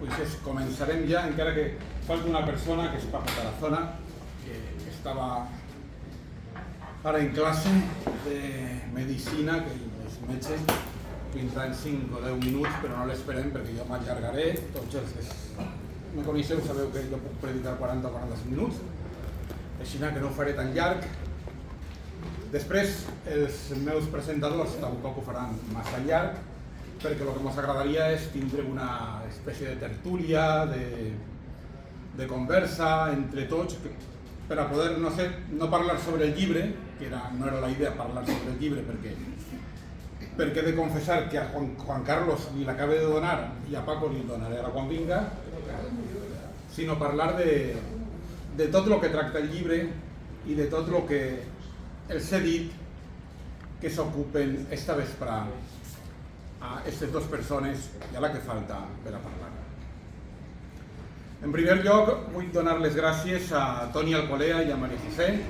Pues començarem ja, encara que falta una persona que és Paco Tarazona, que estava ara en classe de medicina, que és metge, vindran 5 o 10 minuts, però no l'esperem perquè jo m'allargaré. Tots els que me coneixeu sabeu que jo puc predicar 40 o 45 minuts, així que no ho faré tan llarg. Després, els meus presentadors tampoc ho faran massa llarg, perquè el que ens agradaria és tindre una espècie de tertúlia, de conversa entre tots, per a poder, no parlar sobre el llibre, que no era la idea parlar sobre el llibre, perquè he de confessar que a Juan Carlos li l'acaba de donar i a Paco li donaré ara quan vinga, sinó parlar de tot el que tracta el llibre i de tot el que els he dit que s'ocupen esta vesprà a aquestes dues persones i a la que falta per a parlar. En primer lloc, vull donar les gràcies a Toni Alcolea i a María José,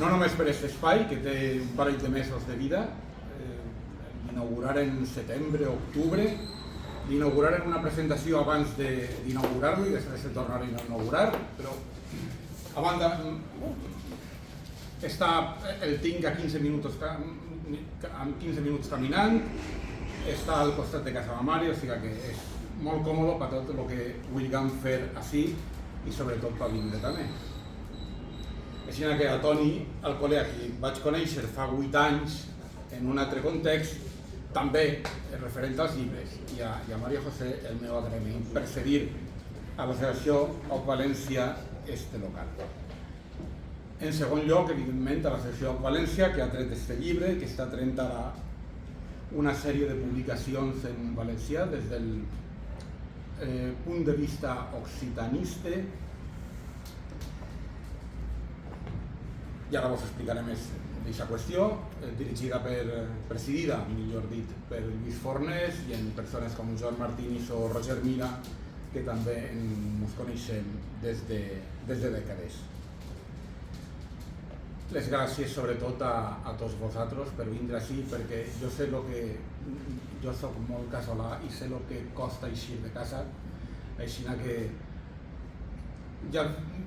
no només per aquest espai, que té un parell de mesos de vida, l'inauguraren en setembre o octubre, l'inauguraren una presentació abans d'inaugurar-lo i després se tornaren a inaugurar, però a banda, el tinc a 15 minuts caminant, està al costat de casa de Mario, o sigui que és molt còmode per tot el que vulguem fer així i sobretot per vindre també. Així que a Toni Alcolea, que vaig conèixer fa 8 anys en un altre context, també és referent als llibres, i a María José el meu agraïment per cedir a l'associació OC València este local. En segon lloc, evidentment, a l'associació OC València, que ha tret este llibre, que està traient ara una sèrie de publicacions en valencià des del punt de vista occitanista, i ara vos explicaré més d'aquesta qüestió, presidida, millor dit, per Lluís Fornés i en persones com Joan Martínez o Roger Mira, que també ens coneixem des de dècades. Les gràcies sobretot a tots vosaltres per vindre així, perquè jo sé que jo soc molt casolà i sé el que costa eixir de casa, així que ja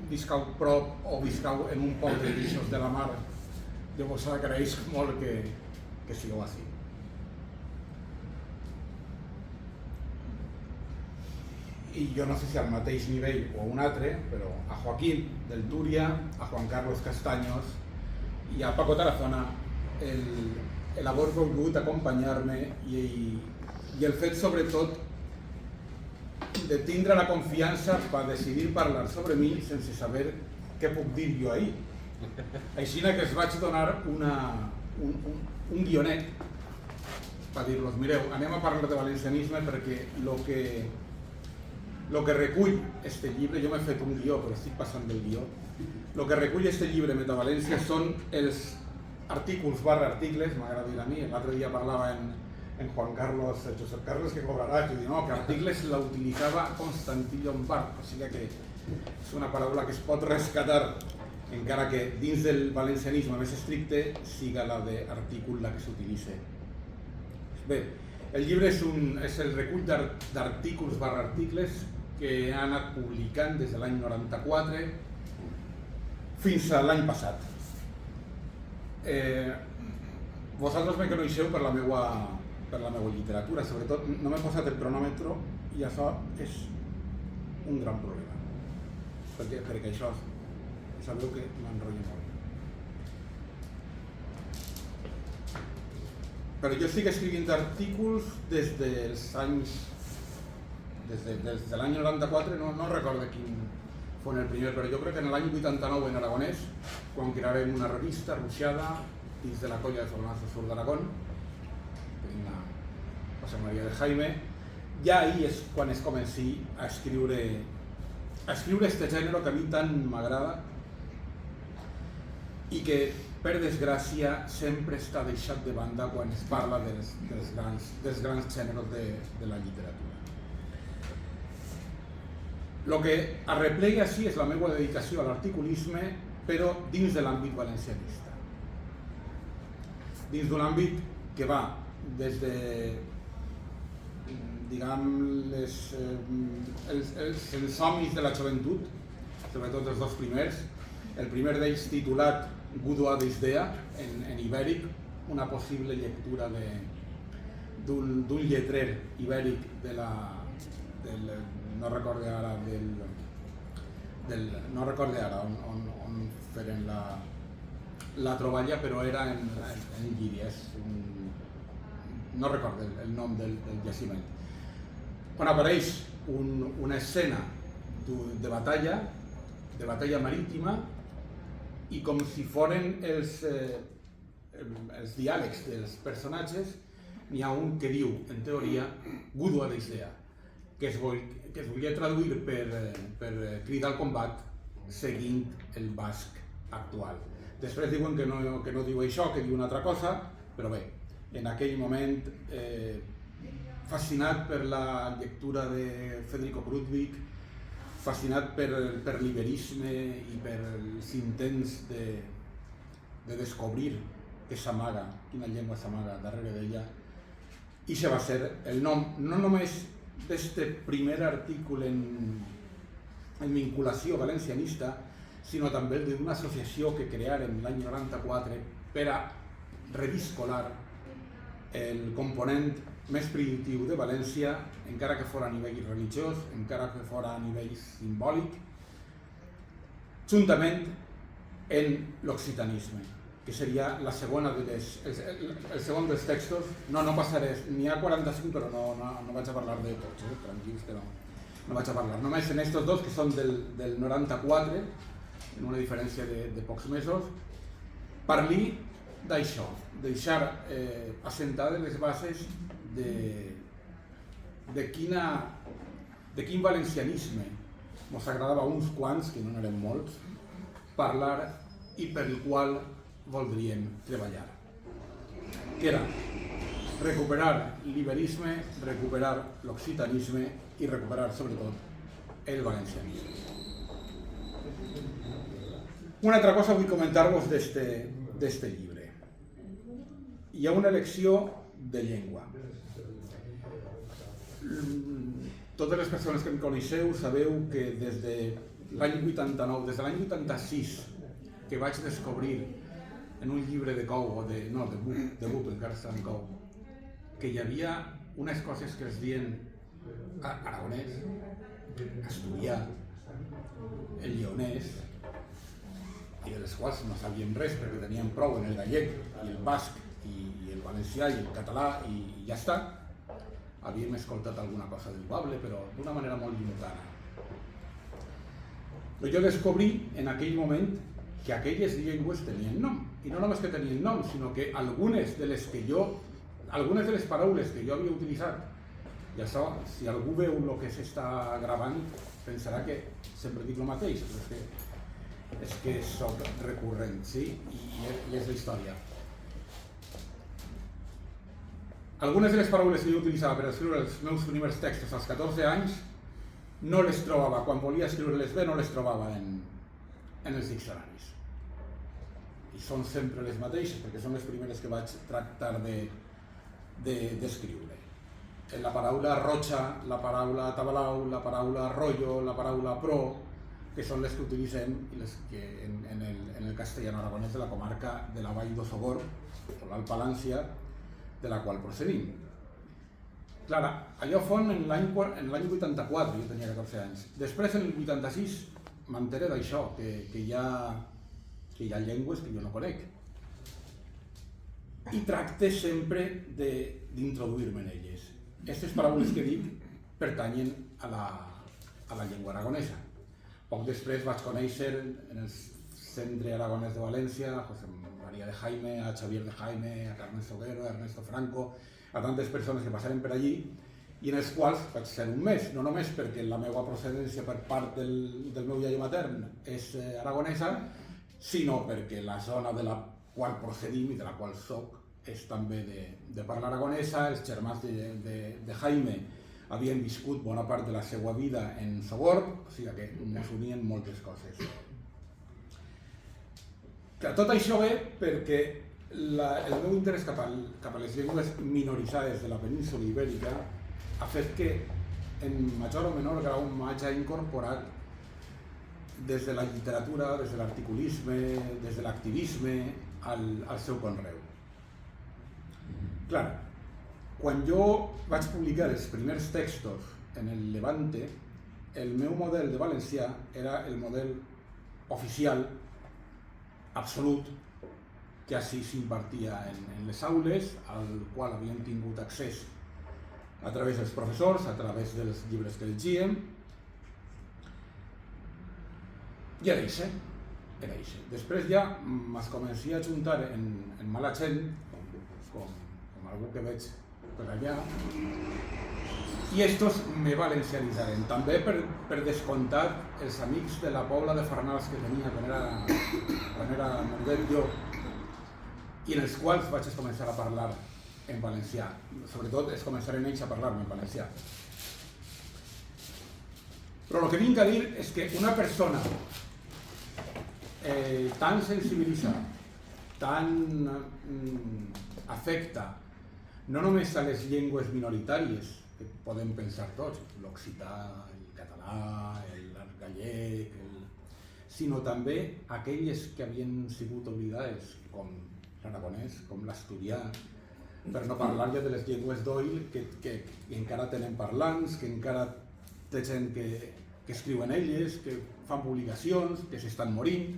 viscau prop o viscau en un poble d'eixos de la mar, jo vos agraeix molt que sigueu així. I jo no sé si al mateix nivell o a un altre, però a Joaquín del Túria, a Juan Carlos Castaños i a Paco Tarazona l'haver volgut acompanyar-me i el fet sobretot de tindre la confiança per decidir parlar sobre mi sense saber què puc dir jo ahir. Així que es vaig donar un guionet per dir-los, mireu, anem a parlar de valencianisme perquè el que recull este llibre, jo m'he fet un guió però estic passant del guió, el que recull este llibre Metavalència són els artículos /articles, m'agrada dir a mi, l'altre dia parlava en Juan Carlos, Josep Carlos que cobrarà, que diu que articles la utilitzava Constantí Llombart, o sigui que és una paraula que es pot rescatar, encara que dins del valencianisme més estricte siga la d'artícul la que s'utilitza. Bé, el llibre és el recull d'artículos /articles que ha anat publicant des de l'any 94 fins a l'any passat. Vosaltres me coneixeu per la meva literatura, sobretot no m'he posat el cronòmetre i això és un gran problema, perquè això sabeu que m'enrotllo molt. Però jo estic escrivint artículs des de l'any 94, no recordo quin fue el primer, però jo crec que en l'any 89 en Aragonès, quan crearem una revista ruixada dins de la colla de Formazo Sur d'Aragón, que tinc la José María de Jaime, ja ahir és quan es comenci a escriure este gènere que a mi tant m'agrada i que, per desgràcia, sempre està deixat de banda quan es parla dels grans gèneres de la literatura. El que arreplega així és la meva dedicació a l'articulisme, però dins de l'àmbit valencianista. Dins d'un àmbit que va des de diguem, els somnis de la joventut, sobretot els dos primers. El primer d'ells titulat Gudua d'Isdea, en ibèric, una possible lectura d'un lletrer ibèric no recorde ara on feren la troballa, però era en Llíria, no recordo el nom del jaciment, on apareix una escena de batalla marítima, i com si foren els diàlegs dels personatges, n'hi ha un que diu, en teoria, Gudua d'Isdea, que es volia traduir per cridar al combat seguint el basc actual. Després diuen que no diu això, que diu una altra cosa, però bé, en aquell moment, fascinat per la lectura de Federico Krutwig, fascinat per l'iberisme i per els intents de descobrir què s'amaga, quina llengua s'amaga darrere d'ella, i això va ser el nom, no només d'este primer article en vinculació valencianista, sinó també d'una associació que crearen l'any 94 per a reviscolar el component més primitiu de València, encara que fos a nivell religiós, encara que fos a nivell simbòlic, juntament en l'occitanisme, que seria la segona el segon dels textos. No passaré, n'hi ha 45, però no vaig a parlar de tots, tranquils que no vaig a parlar. Només en estos dos, que són del 94, en una diferència de pocs mesos, parli d'això, deixar assentades les bases de quin valencianisme ens agradava a uns quants, que no n'eren molts, parlar i pel qual voldríem treballar, que era recuperar l'iberisme, recuperar l'occitanisme i recuperar, sobretot, el valencianisme. Una altra cosa vull comentar-vos d'este llibre. Hi ha una elecció de llengua. Totes les persones que em coneixeu sabeu que des de l'any 89, des de l'any 86, que vaig descobrir en un llibre de Cou, de Buc, encara està en Cou, que hi havia unes coses que es diuen aragonès, asturià, el lleonès, i de les quals no sabíem res perquè teníem prou en el gallec i el basc i el valencià i el català i ja està. Havíem escoltat alguna cosa del bable, però d'una manera molt limitada. Però jo descobrí en aquell moment que aquelles llengües tenien nom, i no només que tenien nom, sinó que algunes de les paraules que jo havia utilitzat, i això, si algú veu el que s'està gravant, pensarà que sempre dic el mateix, però és que soc recurrent, sí? I és la història. Algunes de les paraules que jo utilitzava per escriure els meus primers textos als 14 anys no les trobava, quan volia escriure-les bé, no les trobava en els diccionaris. I són sempre les mateixes, perquè són les primeres que vaig tractar d'escriure. La paraula rocha, la paraula tabalau, la paraula rollo, la paraula pro, que són les que utilitzem en el castellano aragonès de la comarca de la Vall d'Osogor, o l'Alt Palància, de la qual procedim. Clar, allò fon en l'any 84, jo tenia 14 anys. Després, en el 86, m'enteré d'això, que hi ha llengües que jo no conec. I tracte sempre d'introduir-me en elles. Aquestes paraules que dic pertanyen a la llengua aragonesa. Poc després vaig conèixer en el Centre Aragonès de València a José María de Jaime, a Xavier de Jaime, a Carmen Soguero, a Ernesto Franco, a tantes persones que passaren per allí i en els quals vaig ser un mes, no només perquè la meva procedència per part del meu iaio matern és aragonesa, sinó perquè la zona de la qual procedim i de la qual soc és també de parla aragonesa. Els germans de Jaime havien viscut bona part de la seva vida en Sogorb, o sigui que ens unien moltes coses. Tot això ve perquè el meu interès cap a les llengües minoritzades de la península ibèrica ha fet que en major o menor grau m'hagi incorporat des de la literatura, des de l'articulisme, des de l'activisme al seu conreu. Clar, quan jo vaig publicar els primers textos en el Levante, el meu model de valencià era el model oficial, absolut, que així s'impartia en les aules, al qual havíem tingut accés a través dels professors, a través dels llibres que llegíem, i era això. Després ja es comencia a juntar en mala gent, com algú que veig per allà, i estos me valencianitzaren. També per descomptat els amics de la Pobla de Farnals que tenia quan era menudet jo, i en els quals vaig començar a parlar en valencià. Sobretot es començaren ells a parlar-me en valencià. Però el que vinc a dir és que una persona tan sensibilitzada, tan afecta, no només a les llengües minoritàries, que podem pensar tots, l'occità, el català, el gallec, sinó també aquelles que havien sigut oblidades, com l'aragonès, com l'asturià, per no parlar ja de les llengües d'oil que encara tenen parlants, que encara té gent que escriu en elles, que fan publicacions, que s'estan morint.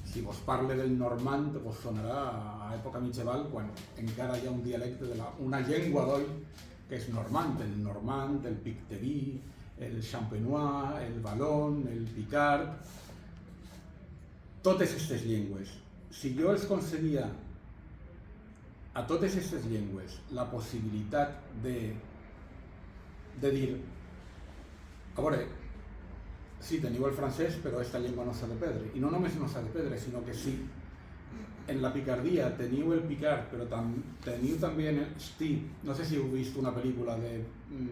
Si vos parle del normand, vos sonarà a època mitjaval, quan encara hi ha un dialecte d'una llengua d'oil que és normand, el picteví, el champenois, el valon, el picard. Totes aquestes llengües, si jo els concedia a totes aquestes llengües la possibilitat de dir, a veure, sí, teniu el francès, però aquesta llengua no s'ha de perdre. I no només no s'ha de perdre, sinó que sí, en la picardia teniu el picard, però teniu també en el Steve. No sé si heu vist una pel·lícula de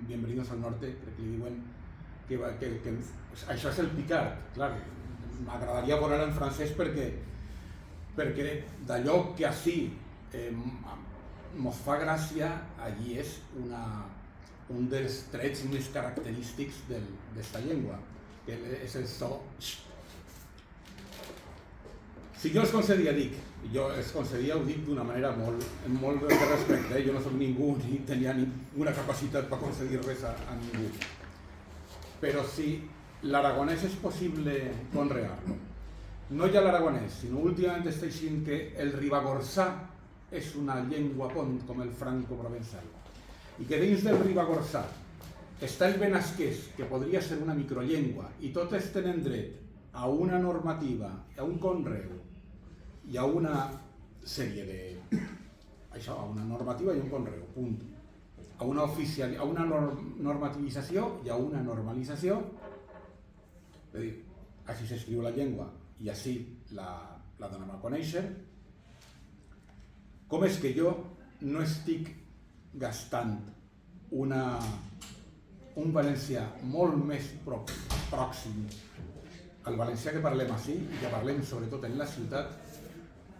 Bienvenidos al Norte, que li diuen que això és el picard. Clar, m'agradaria veure en francès perquè d'allò que així mos fa gràcia, allí és un dels trets més característics d'esta llengua, que és el so. Si jo els concedia, ho dic d'una manera amb molt de respecte, jo no soc ningú ni tenia ninguna capacitat per concedir res a ningú. Però si l'aragonès és possible conrear-lo, no ja l'aragonès, sinó últimament està dient que el ribagorçà és una llengua pont com el franco-provençal, i que dins del ribagorçà està el benasquès, que podria ser una microllengua, i totes tenen dret a una normativa, a un conreu i a una sèrie de... això, a una normativa i un conreu, punt. A una normativització i a una normalització. És a dir, així s'escriu la llengua i així la donem a conèixer. Com és que jo no estic gastant un valencià molt més pròxim al valencià que parlem així, i que parlem sobretot en la ciutat,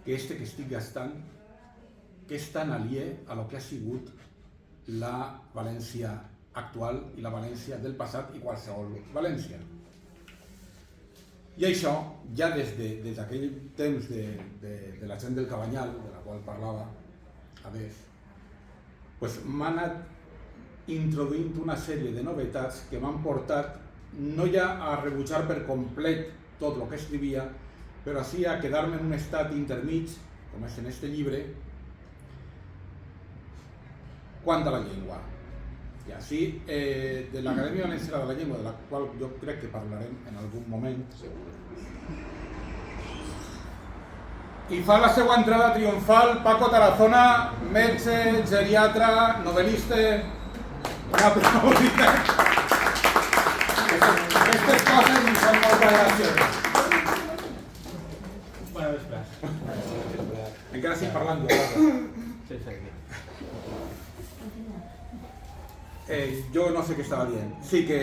que que estic gastant, que és tan aliè a lo que ha sigut la València actual i la València del passat i qualsevol València. I això, ja des d'aquell temps de la gent del Cabanyal, de la qual parlava abans, m'ha anat introduint una sèrie de novetats que m'han portat no ja a rebutjar per complet tot el que escrivia, però sí a quedar-me en un estat intermig, com és en este llibre, quant a la llengua. I així, de l'Acadèmia Valenciana de la Llengua, de la qual jo crec que parlarem en algun moment, i fa la seva entrada triomfal Paco Tarazona, metge, geriatra, novel·lista, un aplaudiment. Aquestes coses em són molt gracioses. Bona vesprada. Encara estic parlant jo. Sí, sí. Jo no sé què estava dient. Sí que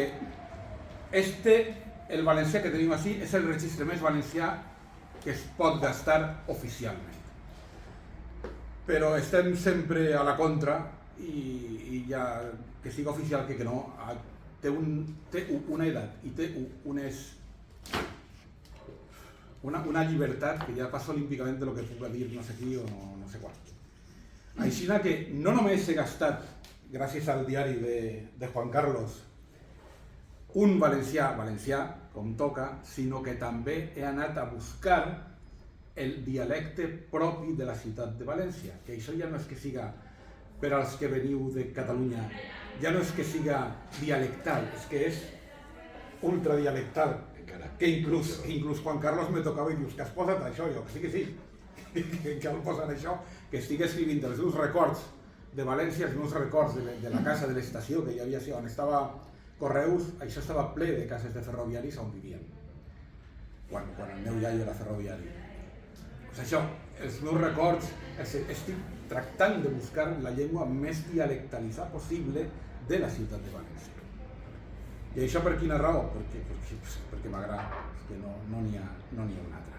el valencià que tenim així és el registre més valencià que es pot gastar oficialment. Però estem sempre a la contra i ja que siga oficial que no, té una edat i té una llibertat que ja passa olímpicament de lo que puga dir no sé qui o no sé quan. Així que no només he gastat, gràcies al diari de Juan Carlos, un valencià, com toca, sinó que també he anat a buscar el dialecte propi de la ciutat de València, que això ja no és que siga, per als que veniu de Catalunya, ja no és que siga dialectal, és que és ultradialectal, que inclús Juan Carlos me tocava i dius que has posat això, jo que sí, que el posen això, que estic escrivint els meus records de València, els meus records de la casa de l'estació, que hi havia on estava Correus, això estava ple de cases de ferroviaris on vivien, quan el meu iaio era ferroviari. Doncs això, els meus records, estic tractant de buscar la llengua més dialectalitzada possible de la ciutat de València. I això per quina raó? Perquè m'agrada, que no n'hi ha una altra.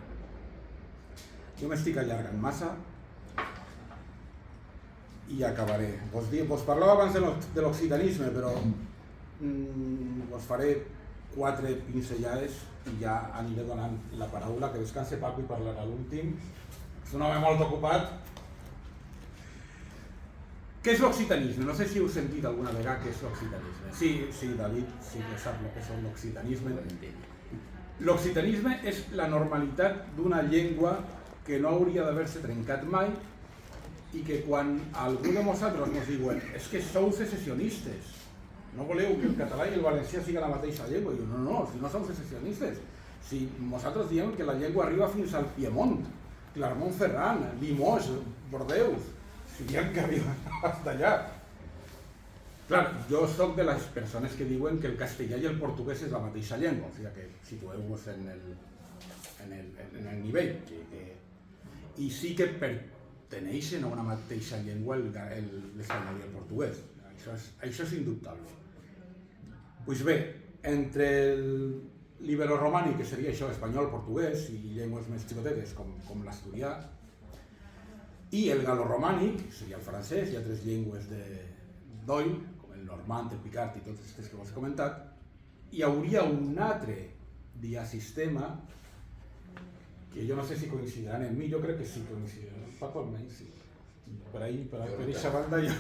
Jo m'estic allargant massa i acabaré. Vos parlava abans de l'occitanisme, però us faré 4 pinzellades i ja aniré donant la paraula, que descanse Paco i parlarà l'últim. És un home molt ocupat. Què és l'occitanisme? No sé si heu sentit alguna vegada què és l'occitanisme. Sí, David, sí que sap el que és l'occitanisme. L'occitanisme és la normalitat d'una llengua que no hauria d'haver-se trencat mai i que quan algú de vosaltres ens diuen és que sou secessionistes, no voleu que el català i el valencià siguin la mateixa llengua. I jo, no, si no som secessionistes. Si nosaltres diem que la llengua arriba fins al Piemont, Clermont-Ferrand, Limoges, Bordeus, si diem que arriba fins allà. Clar, jo soc de les persones que diuen que el castellà i el portuguès és la mateixa llengua, o sigui que situeu-vos en el nivell. I sí que perteneixen a una mateixa llengua l'espanyol i el portuguès. Això és indubtable. Doncs bé, entre l'ibero-romànic, que seria això, espanyol, portuguès i llengües més xicotetes com l'asturià, i el galo-romànic, que seria el francès, hi ha 3 llengües d'oll, com el normand, el picard i totes aquestes que vos he comentat, hi hauria un altre diasistema que jo no sé si coincidiran en mi, jo crec que sí coincidiran, Paco almenys sí, per aquesta banda ja.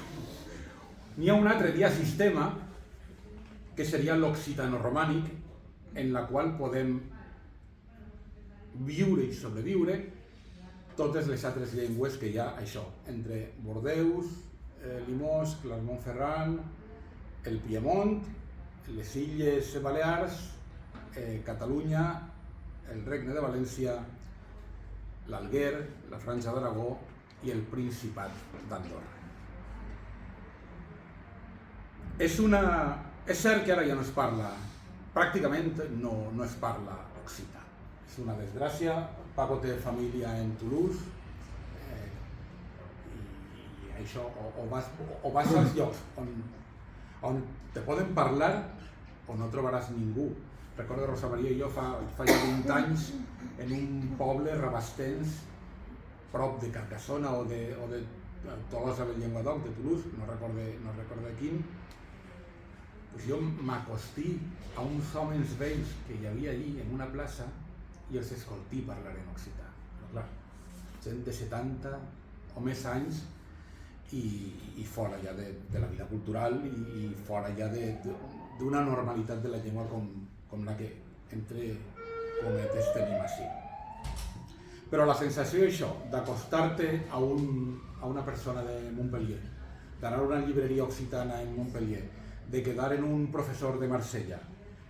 N'hi ha un altre diasistema que seria l'occitano-romànic, en la qual podem viure i sobreviure totes les altres llengües que hi ha, això, entre Bordeus, Limoges, Clermont-Ferrand, el Piemont, les Illes Balears, Catalunya, el Regne de València, l'Alguer, la Franja d'Aragó i el Principat d'Andorra. És cert que ara ja no es parla, pràcticament no es parla occità. És una desgràcia. Paco té família en Toulouse i això, o vas als llocs on te poden parlar o no trobaràs ningú. Recordo Rosa Maria i jo fa ja 20 anys en un poble rabastens prop de Carcassona o de Tolosa del Llenguadoc, de Toulouse, no recorde quin. Jo m'acostí a uns homes vells que hi havia allí en una plaça i els escoltí parlar en occità. Però clar, gent de 70 o més anys i fora ja de la vida cultural i fora ja d'una normalitat de la llengua com la que entre cometes tenim així. Però la sensació és això, d'acostar-te a una persona de Montpellier, d'anar a una llibreria occitana en Montpellier, de quedar en un professor de Marsella,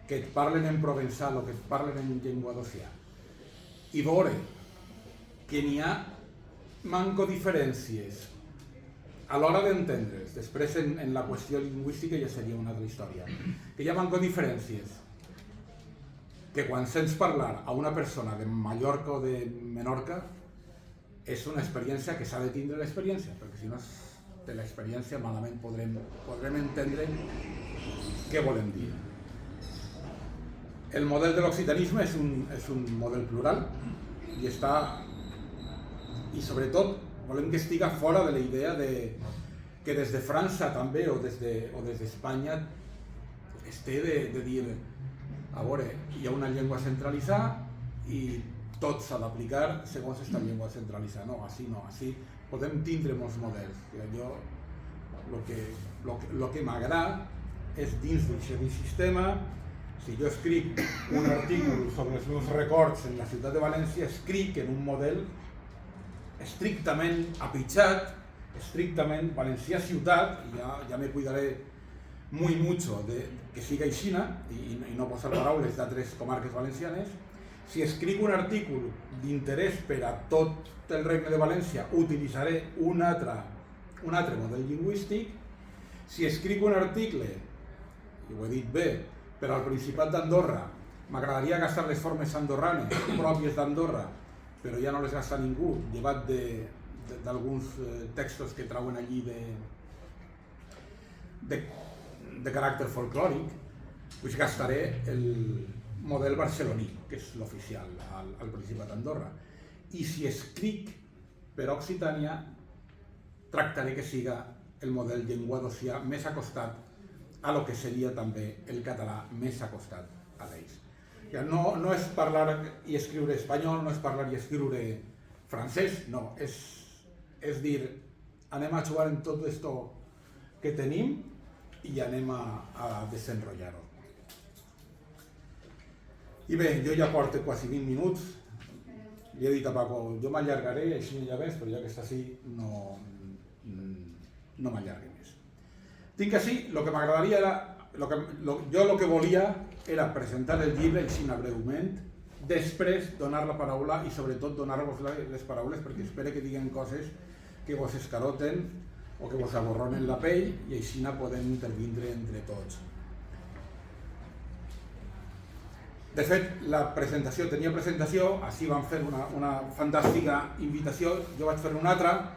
que et parlen en provençal o que et parlen en llengua d'oceà, i veure que n'hi ha manco diferències a l'hora d'entendre's, després en la qüestió lingüística ja seria una altra història, que hi ha manco diferències, que quan sents parlar a una persona de Mallorca o de Menorca és una experiència que s'ha de tindre l'experiència, perquè si no de l'experiència malament podrem entendre què volem dir. El model de l'occitanisme és un model plural i sobretot volem que estiga fora de la idea que que des de França també o des d'Espanya es té de dir, a veure, hi ha una llengua centralitzada i tot s'ha d'aplicar segons aquesta llengua centralitzada. No, així podem tindre molts models. Jo, el que m'agrada és dins d'aquest sistema, si jo escric un article sobre els meus records en la ciutat de València, escric en un model estrictament apitxat, estrictament valencià ciutat, i ja me cuidaré muy mucho de que siga aixina i no posar paraules d'altres comarques valencianes. Si escric un article d'interès per a tot el Regne de València, utilitzaré un altre model lingüístic. Si escric un article, i ho he dit bé, per al Principat d'Andorra, m'agradaria gastar les formes andorranes pròpies d'Andorra, però ja no les gasta ningú, llevat d'alguns textos que trauen allí de caràcter folclòric, doncs gastaré el model barceloní, que és l'oficial al Principat d'Andorra. I si escric per Occitània, tractaré que siga el model llengua d'occità més acostat a lo que seria també el català més acostat a l'ells. No és parlar i escriure espanyol, no és parlar i escriure francès, no, és dir, anem a jugar en tot esto que tenim i anem a desenrotllar-ho. I bé, jo ja porto quasi 20 minuts, li he dit a Paco, jo m'allargaré, així ja ves, però ja que està així no m'allargui més. Tinc així, el que m'agradaria era, jo el que volia era presentar el llibre així breument, després donar la paraula i sobretot donar-vos les paraules perquè espero que diguen coses que vos escaroten o que vos aborronen la pell i així podem intervindre entre tots. De fet, la presentació tenia presentació, així vam fer una fantàstica invitació, jo vaig fer una altra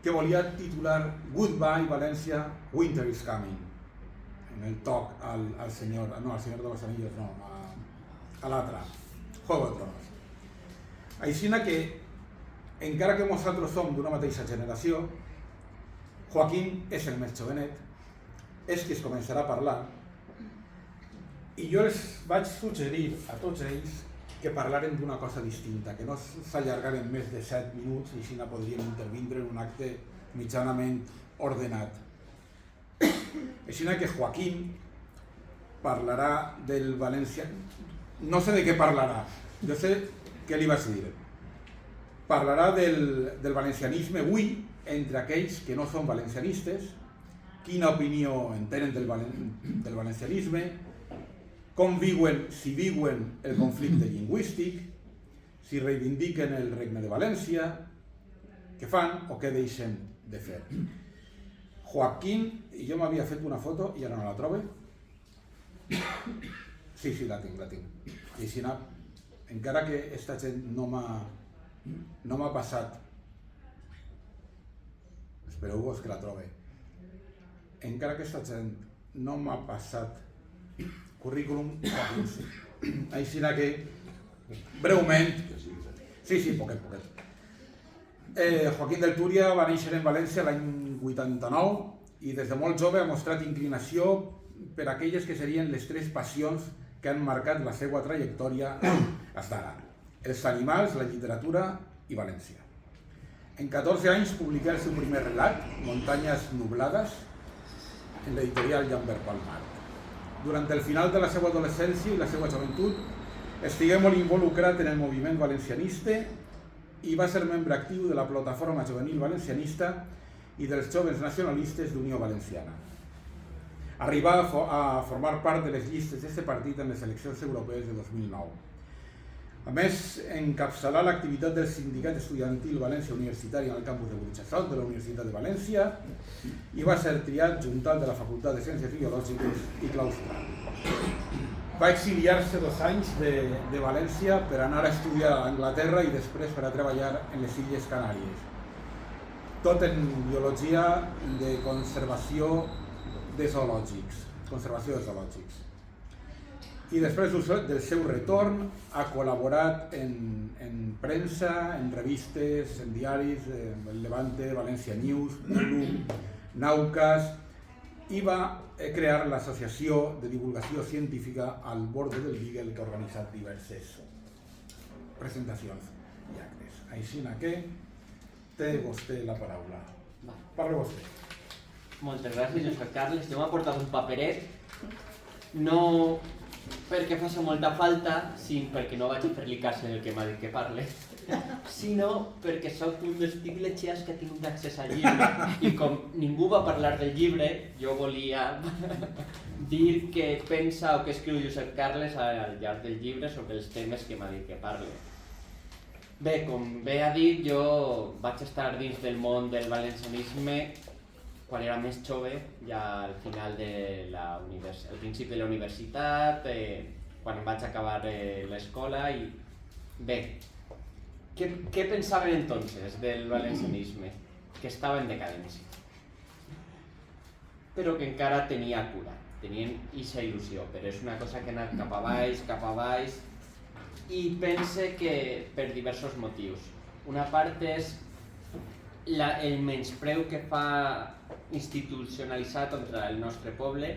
que volia titular Goodbye València, Winter is Coming, en el toc al senyor de los Anillos, no, a l'altre, Juego de Tronos. Així que, encara que nosaltres som d'una mateixa generació, Joaquín és el més jovenet, és qui es començarà a parlar, i jo els vaig suggerir a tots ells que parlaren d'una cosa distinta, que no s'allargaren més de 7 minuts i així podríem intervindre en un acte mitjanament ordenat. Així que Joaquín parlarà del València... No sé de què parlarà, jo sé què li vaig dir. Parlarà del valencianisme avui entre aquells que no són valencianistes, quina opinió en tenen del valencianisme, com viuen, si viuen el conflicte lingüístic, si reivindiquen el Regne de València, què fan o què deixen de fer. Joaquín, i jo m'havia fet una foto i ara no la trobo. Sí, la tinc. I així, encara que aquesta gent no m'ha passat, espereu-vos que la trobe, encara que aquesta gent no m'ha passat currículum, així que breument, poquet. Joaquín del Túria va néixer en València l'any 89 i des de molt jove ha mostrat inclinació per aquelles que serien les 3 passions que han marcat la seva trajectòria fins ara: els animals, la literatura i València. En 14 anys publicà el seu primer relat, Muntanyes nublades, en l'editorial Llambert Palmar. Durant el final de la seva adolescència i la seva joventut, estigué molt involucrat en el moviment valencianista i va ser membre actiu de la Plataforma Juvenil Valencianista i dels Joves Nacionalistes d'Unió Valenciana. Arribà a formar part de les llistes d'aquest partit en les eleccions europees de 2009. A més, encapçalà l'activitat del Sindicat Estudiantil València Universitària en el campus de Burjassot de la Universitat de València i va ser triat juntal de la Facultat de Ciències Biològiques i claustrat. Va exiliar-se 2 anys de València per anar a estudiar a Anglaterra i després per a treballar en les Illes Canàries. Tot en biologia de conservació de zoològics. I després del seu retorn ha col·laborat en premsa, en revistes, en diaris, El Levante, Valencia News, Naucas, i va crear l'Associació de Divulgació Científica al Borde del Beagle, que ha organitzat diverses presentacions i actes. Així que té vostè la paraula. Parla vostè. Moltes gràcies, Josep Carles. Jo m'he portat un paperet, no perquè faci molta falta, sinó perquè no vaig a fer-li cas en el que m'ha dit que parle, sinó perquè sóc un dels privilegiats que ha tingut accés al llibre i com ningú va parlar del llibre, jo volia dir què pensa o què escriu Josep Carles al llarg del llibre sobre els temes que m'ha dit que parle. Bé, com bé ha dit, jo vaig estar dins del món del valencianisme quan era més jove, ja al final al principi de la universitat, quan vaig acabar l'escola i bé, què pensaven entonces del valencianisme? Que estava en decadència, però que encara tenia cura, tenien aquesta il·lusió, però és una cosa que ha anat cap a baix, i pense que per diversos motius. Una part és el menyspreu que fa institucionalitzat contra el nostre poble.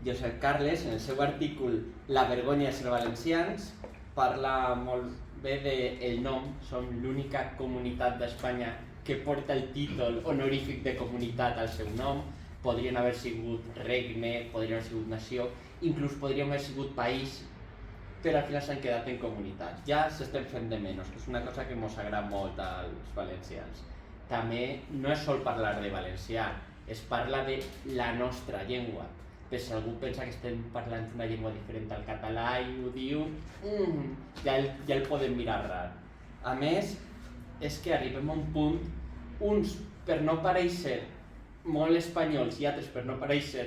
Josep Carles, en el seu artícul La vergonya de ser valencians, parla molt bé del nom. Som l'única comunitat d'Espanya que porta el títol honorífic de comunitat al seu nom. Podrien haver sigut regne, podrien haver sigut nació, inclús podríem haver sigut país, però al final s'han quedat en comunitat. Ja s'estem fent de menys, que és una cosa que ens agrada molt als valencians. També no és sol parlar de valencià, es parla de la nostra llengua. Però si algú pensa que estem parlant una llengua diferent al català i ho diu, ja el podem mirar rar. A més, és que arribem a un punt, uns per no parèixer molt espanyols i altres per no parèixer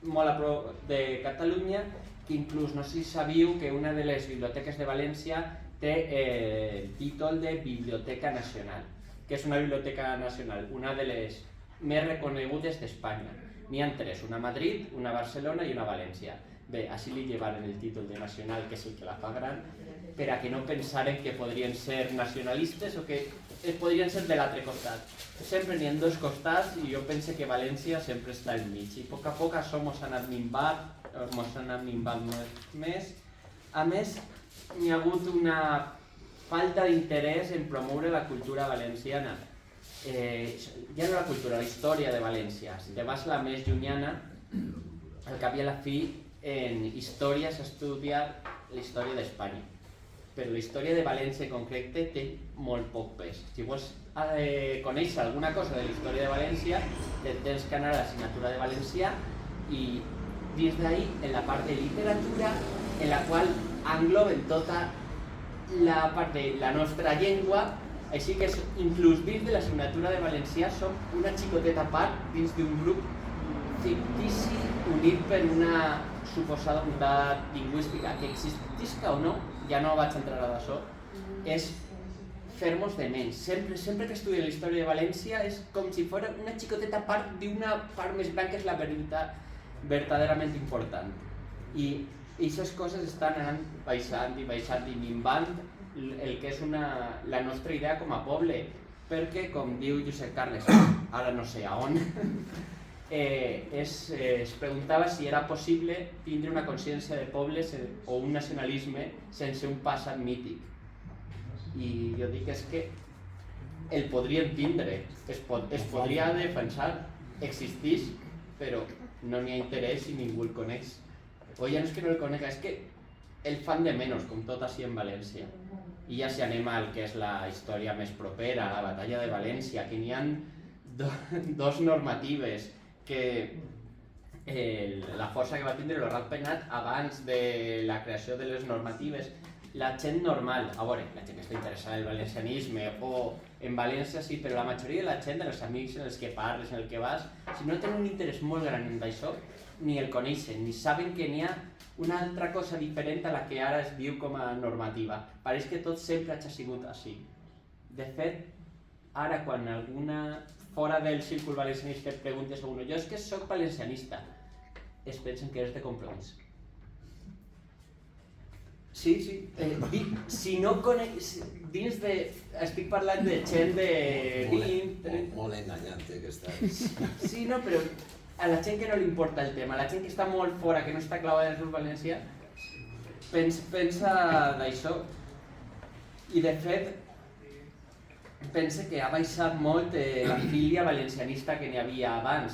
molt a prop de Catalunya, que inclús no sé si sabíeu que una de les biblioteques de València té el títol de Biblioteca Nacional, que és una biblioteca nacional, una de les més reconegudes d'Espanya. N'hi ha tres, una a Madrid, una a Barcelona i una a València. Bé, així li llevaren el títol de nacional, que és el que la fa gran, per a que no pensaren que podrien ser nacionalistes o que podrien ser de l'altre costat. Sempre n'hi ha dos costats i jo penso que València sempre està al mig. I a poc això ens ha anat minvant més. A més, n'hi ha hagut una falta d'interès en promoure la cultura valenciana. Ja no la cultura, la història de València. Si te vas la més llunyana, al cap i a la fi, en història s'estudia la història d'Espanya. Però la història de València en concret té molt poc pes. Si vols conèixer alguna cosa de la història de València, tens que anar a l'assignatura de valencià i dins d'ahir, en la part de literatura, en la qual engloben tota la part de la nostra llengua, així que inclús dins de l'assignatura de valencià som una xicoteta part dins d'un grup fictici unit per una suposada unitat lingüística que existisca o no, ja no vaig entrar a d'això, és fer-nos de menys. Sempre que estudio la història de València és com si fos una xicoteta part d'una part més gran que és la veritat verdaderament important. I aquestes coses estan anant baixant i minvant el que és la nostra idea com a poble, perquè, com diu Josep Carles, ara no sé a on, es preguntava si era possible tindre una consciència de pobles o un nacionalisme sense un passat mític. I jo dic que el podríem tindre, es podria defensar, existeix, però no n'hi ha interès i ningú el coneix. O ja no és que no el conega, és que el fan de menys, com tot així en València. I ja si anem al que és la història més propera, la batalla de València, que n'hi ha dos normatives, que la força que va tindre el Ratpenat abans de la creació de les normatives, la gent normal, a veure, la gent que està interessada en el valencianisme o en València sí, però la majoria de la gent, dels amics en els que parles, en el que vas, si no tenen un interès molt gran en això, ni el coneixen, ni saben que n'hi ha una altra cosa diferent a la que ara es diu com a normativa. Pareix que tot sempre ha sigut així. De fet, ara quan alguna fora del círcul valencianista et preguntes a uno, jo és que soc valencianista, es pensen que eres de Compromís. Sí. Si no dins de... Estic parlant de gent de 20... Molt enganyant que estàs. Sí, no, però a la gent que no li importa el tema, a la gent que està molt fora, que no està clavada en el sud valencià, pensa d'això. I de fet, pensa que ha baixat molt la filia valencianista que n'hi havia abans.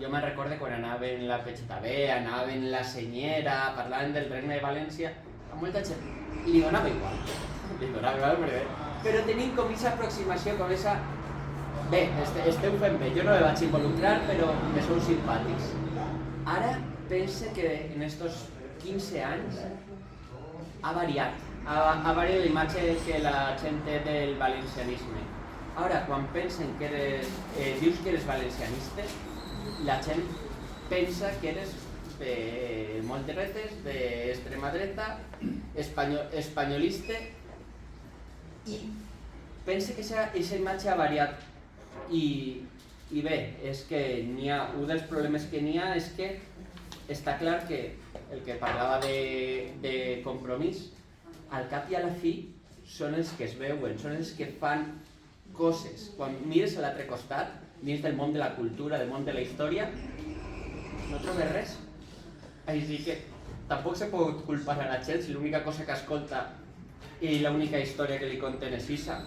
Jo me'n recorde quan anava en la Peixeta B, anava en la Senyera, parlant del Regne de València, a molta gent li donava igual, però tenim com aquesta aproximació, com aquesta... Bé, esteu fent bé, jo no me vaig involucrar, però me sou simpàtics. Ara pense que en estos 15 anys ha variat la imatge que la gent té del valencianisme. Ara, quan pensen que dius que eres valencianista, la gent pensa que eres de molt dretes, d'extrema dreta, espanyolista, i pensa que aquesta imatge ha variat. I bé, és que un dels problemes que n'hi ha és que està clar que el que parlava de Compromís, al cap i a la fi són els que es veuen, són els que fan coses. Quan mires a l'altre costat, dins del món de la cultura, del món de la història, no trobes res. Així que tampoc se pot culpar a la gent si l'única cosa que escolta i l'única història que li conten és Isa.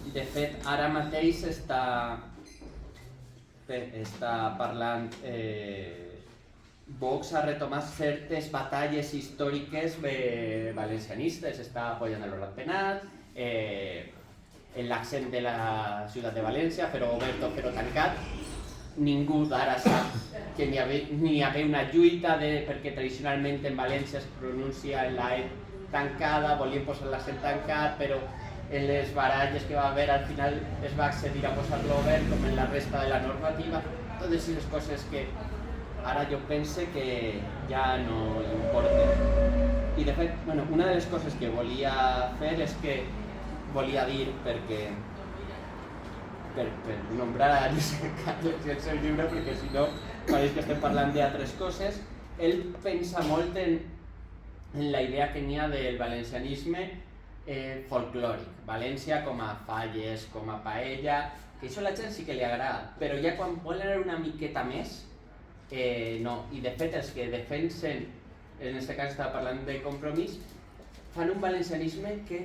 De fet, ara mateix està parlant Vox ha retomat certes batalles històriques valencianistes, està apoyant el Ratpenat, l'accent de la ciutat de València, però obert o però tancat. Ningú d'ara sap que n'hi havia una lluita perquè tradicionalment en València es pronuncia la E tancada, volien posar l'accent tancat, però en les baralles que va haver al final es va accedir a posar-lo obert com en la resta de la normativa. Totes aquestes coses que ara jo pense que ja no importen. I de fet, una de les coses que volia fer és que volia dir perquè per nombrar a Josep Carles i el seu llibre, perquè si no pareix que estem parlant d'altres coses. Ell pensa molt en la idea que n'hi ha del valencianisme folclòric. València com a falles, com a paella, que això a la gent sí que li agrada, però ja quan volen anar una miqueta més, no. I de fet els que defensen, en aquest cas estava parlant de Compromís, fan un valencianisme que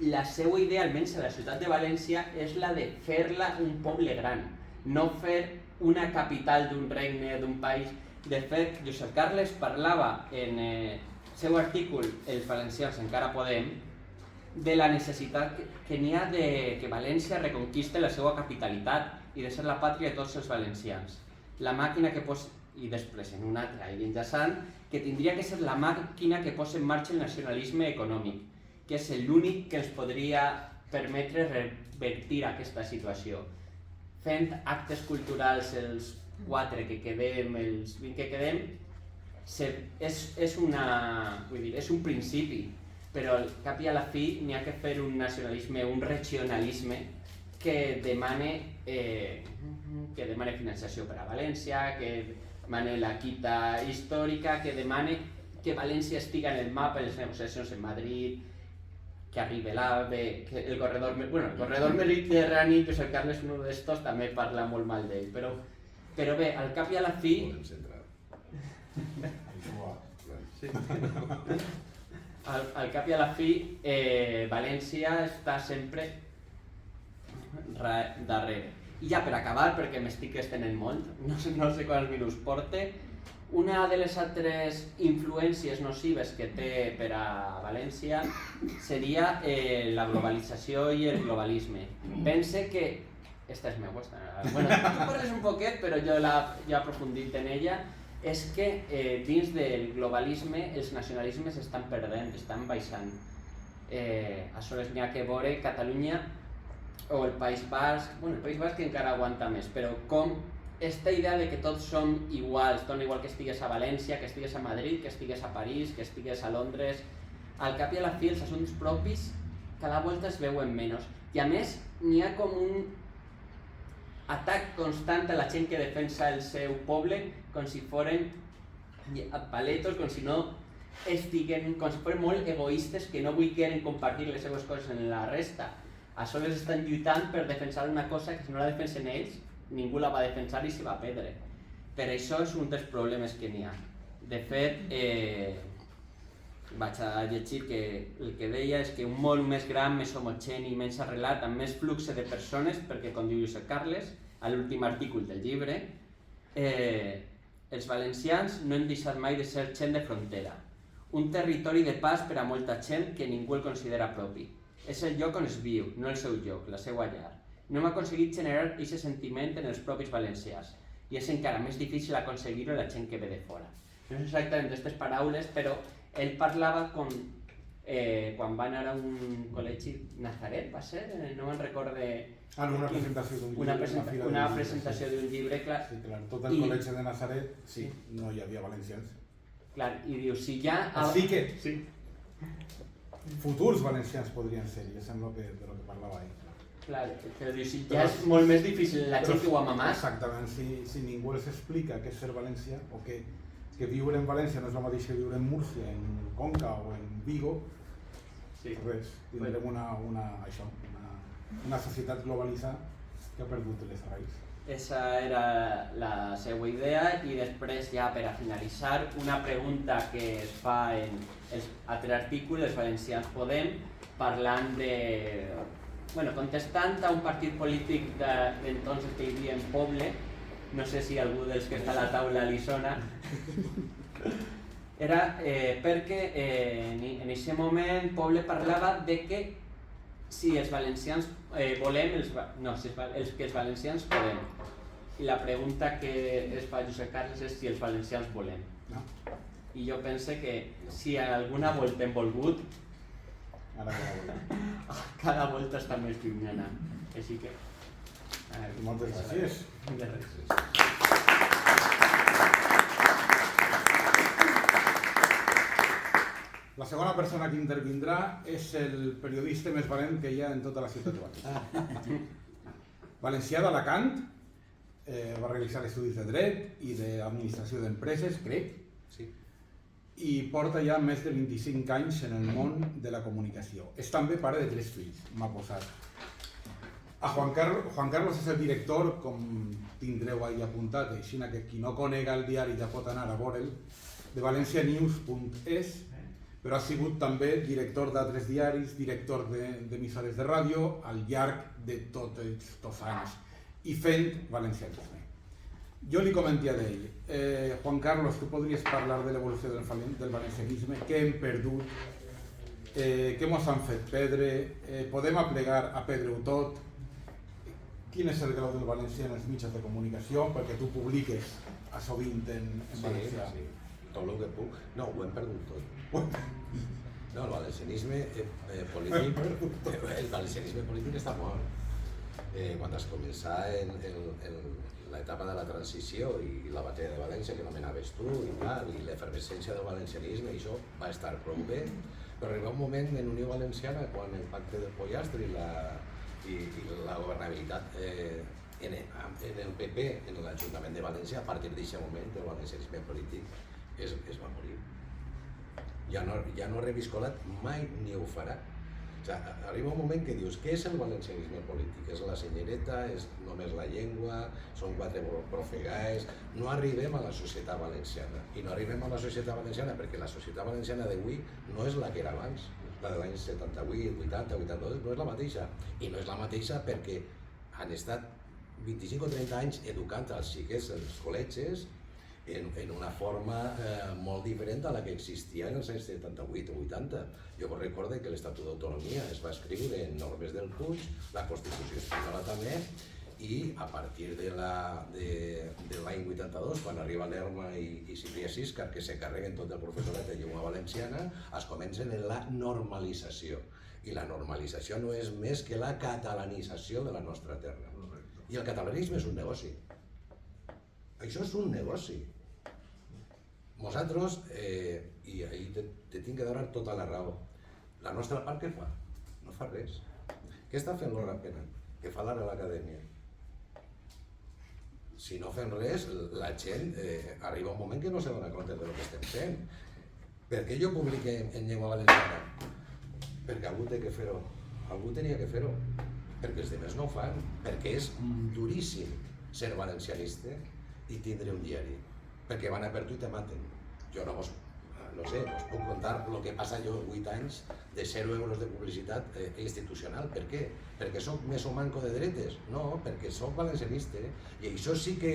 la seva idea, almenys a la ciutat de València, és la de fer-la un poble gran, no fer una capital d'un regne, d'un país. De fet, Josep Carles parlava en el seu article Els valencians encara podem, de la necessitat que n'hi ha que València reconquiste la seva capitalitat i de ser la pàtria de tots els valencians. La màquina que posa, i després en una altra, i enllaçant, que tindria que ser la màquina que posa en marxa el nacionalisme econòmic, que és l'únic que ens podria permetre revertir aquesta situació. Fent actes culturals els 4 que quedem, els 20 que quedem, és un principi, però al cap i a la fi n'hi ha que fer un nacionalisme, un regionalisme que demane financiació per a València, que demane la quita històrica, que demane que València estigui en el mapa de les negociacions en Madrid, que arribi l'AVE, que el corredor mediterrani, Josep Carles, un d'estos, també parla molt mal d'ell, però bé, al cap i a la fi... Al cap i a la fi, València està sempre darrere. I ja per acabar, perquè m'estic estenent molt, no sé quants minuts porte, una de les altres influències nocives que té per a València seria la globalització i el globalisme. Pense que... Esta és meva, tu parles un poquet, però jo he aprofundit en ella. És que dins del globalisme els nacionalismes estan perdent, estan baixant. Aleshores n'hi ha que veure Catalunya o el País Basc, el País Basc encara aguanta més, però com esta idea de que tots som iguals, dona igual que estigues a València, que estigues a Madrid, que estigues a París, que estigues a Londres, al cap i a la fi els assumptes propis cada volta es veuen menys. I a més n'hi ha com un atac constant a la gent que defensa el seu poble com si foren paletos, com si no estiguen com si foren molt egoistes que no vulgueren compartir les seves coses amb la resta. A soles estan lluitant per defensar una cosa que si no la defensen ells, ningú la va defensar i s'hi va perdre. Per això és un dels problemes que n'hi ha. De fet, vaig a llegir que el que deia és que un món més gran, més homogeni, menys arrelat, amb més flux de persones, perquè com diu Josep Carles, a l'últim artícul del llibre, els valencians no hem deixat mai de ser gent de frontera, un territori de pas per a molta gent que ningú el considera propi. És el lloc on es viu, no el seu lloc, la seva llar. No hem aconseguit generar aquest sentiment en els propis valencians i és encara més difícil aconseguir-ho en la gent que ve de fora. No és exactament aquestes paraules, però ell parlava quan va anar a un col·legi Nazaret, va ser? No me'n recorde... Una presentació d'un llibre. Una presentació d'un llibre, clar. Sí, clar. Tot el col·legi de Nazaret, sí, no hi havia valencians. Clar, i diu, si ja... Així que... Sí. Futurs valencians podrien ser, i és de lo que parlava ell. Clar, però diu, si ja és molt més difícil la gent que ho ha mamat. Exactament, si ningú els explica què és ser valencià, o que viure en València no és el mateix que viure en Múrcia, en Conca o en Vigo, res, tindrem una societat globalitzada que ha perdut les arrels. Esa era la seva idea i després ja per a finalitzar una pregunta que es fa en els altres articles, els valencians Podem, parlant de... Bueno, contestant a un partit polític d'entonces que hi havia en Poble, no sé si algú dels que està a la taula li sona, era perquè en aquest moment Poble parlava de que si els valencians volem, que els valencians podem. I la pregunta que es fa Josep Carles és si els valencians volem. No. I jo pense que si alguna volta hem volgut, cada volta està més llunyana. Així que... Moltes gràcies. De res. La segona persona que intervindrà és el periodista més valent que hi ha en tota la ciutat de València. Valencià d'Alacant, va realitzar estudis de dret i d'administració d'empreses, crec, i porta ja més de 25 anys en el món de la comunicació. És també pare de 3 fills, m'ha posat. Juan Carlos és el director, com tindreu ahí apuntat, així que qui no conega el diari ja pot anar a veure'l, de valencianews.es, però ha sigut també director d'altres diaris, director d'emissores de ràdio al llarg de tots els anys i fent valencianisme. Jo li comentia d'ell, Juan Carlos, tu podries parlar de l'evolució del valencianisme, què hem perdut, què mos han fet perdre, podem aplegar a perdre-ho tot, quin és el grau del valencià en els mitjans de comunicació, perquè tu publiques a sovint en valencià. Sí. Tot el que puc. No, ho hem perdut tot. No, el valencianisme polític està mort. Quan es començà en l'etapa de la transició i la batalla de València, que nomenaves tu, i l'efervescència del valencianisme, i això va estar prou bé, però arriba un moment en Unió Valenciana, quan el pacte del pollastre i la governabilitat en el PP, en l'Ajuntament de València, a partir d'aquest moment el valencianisme polític es va morir. Ja no ha reviscolat mai ni ho farà. O sigui, arriba un moment que dius, què és el valencianisme polític? És la senyereta, és només la llengua, són 4 profegaes... No arribem a la societat valenciana. I no arribem a la societat valenciana perquè la societat valenciana d'avui no és la que era abans. La de l'any 78, 80, 82, no és la mateixa. I no és la mateixa perquè han estat 25 o 30 anys educant els xiquets als col·legis en una forma molt diferent a la que existia en els anys 78 o 80. Jo recordo que l'Estatut d'Autonomia es va escriure en normes del Puig, la Constitució espanyola també, i a partir de l'any 82, quan arriba l'Erma i Ciprià Siscar, que se carreguen tot el professorat de llengua valenciana, es comencen en la normalització. I la normalització no és més que la catalanització de la nostra terra. I el catalanisme és un negoci. Això és un negoci. Nosaltres, i ahir te tinc que donar tota la raó, la nostra part què fa? No fa res. Què està fent l'Hora Pena? Què fa l'Ara a l'Acadèmia? Si no fem res, la gent arriba un moment que no se dona compte del que estem fent. Per què jo publique en llengua valenciana? Perquè algú té que fer-ho. Algú tenia que fer-ho. Perquè els demés no ho fan. Perquè és duríssim ser valencianista i tindre un diari. Perquè van a per tu i te maten. Jo no sé, us puc contar el que passa jo 8 anys de 0 euros de publicitat institucional. Per què? Perquè soc més o manco de dretes? No, perquè soc valencianista. I això sí que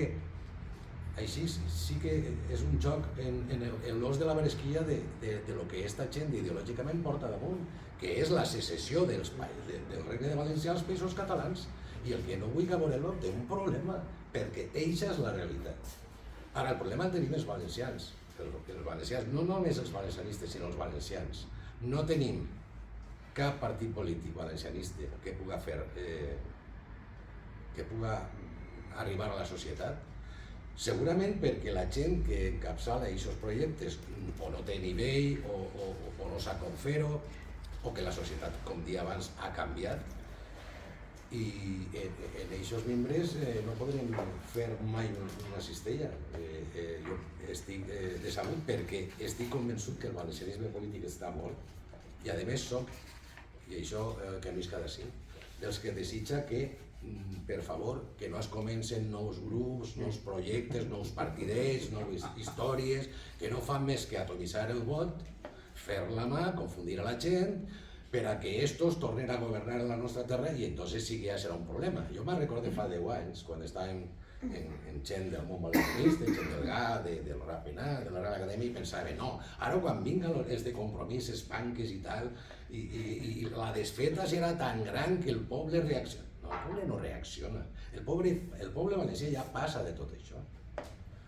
és un joc en l'os de la bresquilla de lo que esta gent ideològicament porta damunt, que és la secessió del Regne de València als Països Catalans. I el que no vull que veure-lo té un problema, perquè eixa és la realitat. Ara, el problema el tenim els valencians. Els valencians, no només els valencianistes, sinó els valencians. No tenim cap partit polític valencianista que puga arribar a la societat. Segurament perquè la gent que encapçala aquests projectes o no té nivell o no sap com fer-ho, o que la societat, com dia abans, ha canviat, i en aquests membres no podrem fer mai una cistella. Jo estic decebut perquè estic convençut que el valencianisme polític està mort i a més soc, i això que em visca d'ací, dels que desitja que, per favor, que no es comencen nous grups, nous projectes, nous partidets, noves històries, que no fan més que atomitzar el vot, fer la mà, confundir a la gent, per a que estos tornen a governar la nostra terra i entonces sí que ja serà un problema. Jo me'n recordo fa 10 anys, quan estàvem en gent del món valencianista, gent del GA, del Rapenat, de la Real Acadèmia, i pensava, no, ara quan vinguen els de Compromís, Espanques i tal, i la desfeta serà tan gran que el poble reacciona. No, el poble no reacciona. El poble valencià ja passa de tot això.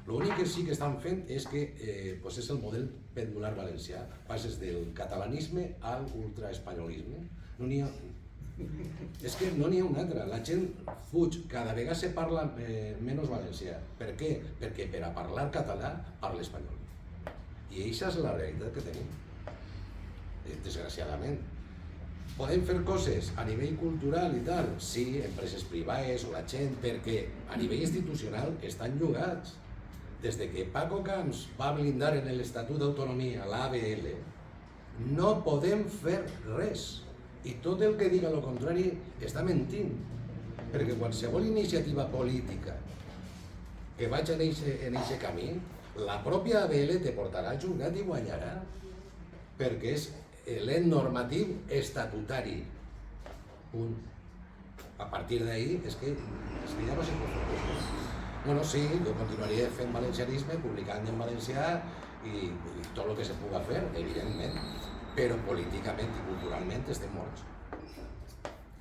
L'únic que sí que estan fent és que és el model pendular valencià. Passes del catalanisme al ultraespanyolisme. És que no n'hi ha un altre. La gent fuig, cada vegada se parla menys valencià. Per què? Perquè per a parlar català parla espanyol. I aquesta és la realitat que tenim, desgraciadament. Podem fer coses a nivell cultural i tal? Sí, empreses privades o la gent, perquè a nivell institucional estan llogats. Des que Paco Camps va blindar en l'Estatut d'Autonomia, l'ABL, no podem fer res. I tot el que diga el contrari està mentint. Perquè qualsevol iniciativa política que vagi en aquest camí, la pròpia ABL te portarà al jutjat i guanyarà. Perquè és l'ent normatiu estatutari. Punt. A partir d'ahí és que ja no se pot fer res. Bueno, sí, jo continuaria fent valencianisme, publicant en valencià i tot el que se puga fer, evidentment, però políticament i culturalment estem morts.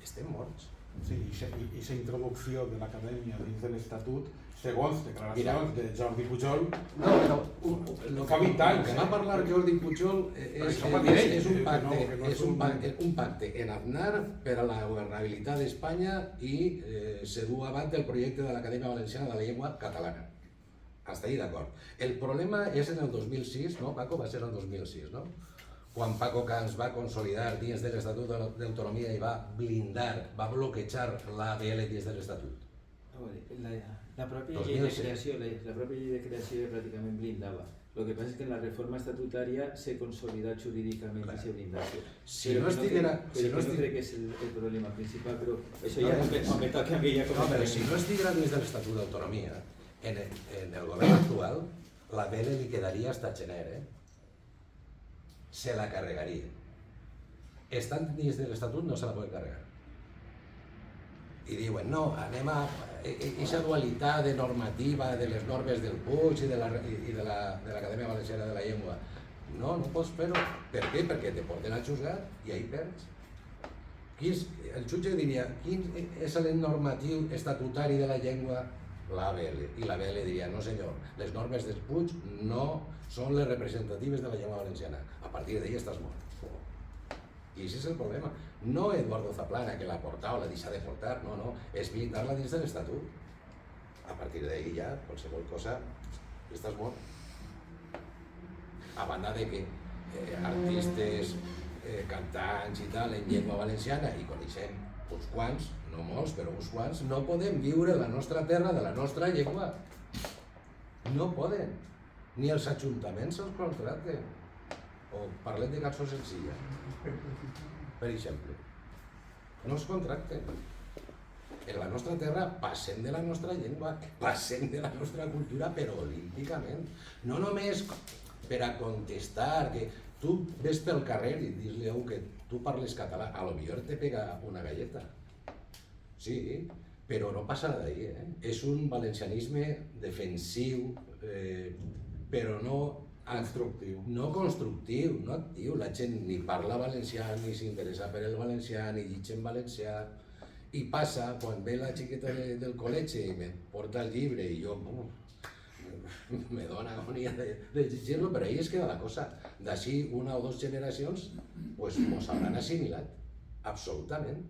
Estem morts. Sí, i aquesta introducció de l'acadèmia dins de l'Estatut, segons declaracions de Jordi Pujol, fa 20 anys. El que va parlar Jordi Pujol és un pacte en Aznar per a la governabilitat d'Espanya i se du avant el projecte de l'Acadèmia Valenciana de la Llengua Catalana. Hasta ahí d'acord. El problema és en el 2006, no, Paco? Va ser el 2006, no? Quan Paco Camps va consolidar dins de l'Estatut d'Autonomia i va blindar, va bloquejar l'ABL dins de l'Estatut. La pròpia llei de creació pràcticament blindava. El que passa és que en la reforma estatutària s'ha consolidat jurídicament aquesta blindació. Però no crec que és el problema principal, però això ja me toca a mi ja comentar. No, però si no estiguera dins de l'Estatut d'Autonomia, en el govern actual, l'ABL li quedaria hasta gener, se la carregaria. Estant dins de l'Estatut no se la pot carregar. I diuen, no, anem a aquesta dualitat de normativa de les normes del Puig i de l'Acadèmia Valenciana de la Llengua. No, no pots fer-ho. Per què? Perquè te porten al juzgat i ahí perds. El jutge diria, quin és el normatiu estatutari de la llengua? L'ABL. I l'ABL diria, no senyor, les normes del Puig no són les representatives de la llengua valenciana. A partir d'ahí estàs mort. I aquest és el problema. No Eduardo Zaplana, que la porta o la deixa de portar, no, és blindar-la dins de l'Estatut. A partir d'ahí ja, qualsevol cosa, estàs mort. A banda de que artistes, cantants i tal, en llengua valenciana, i coneixem uns quants, no molts, però uns quants, no podem viure la nostra terra de la nostra llengua. No poden. Ni els ajuntaments els contracten. o parlem de cançó senzilla, per exemple. No es contracten. En la nostra terra passem de la nostra llengua, passem de la nostra cultura, però olímpicament. No només per a contestar, que tu ves pel carrer i dis-li a un que tu parles català, a lo millor te pega una galleta. Sí, però no passa d'ahí, És un valencianisme defensiu, però no constructiu. No constructiu, no actiu. La gent ni parla valencià, ni s'interessa per el valencià, ni llig en valencià. I passa, quan ve la xiqueta del col·legi i me porta el llibre i jo me dona agonia de llegir-lo, però ahí es queda la cosa. D'ací una o dos generacions mos hauran assimilat, absolutament.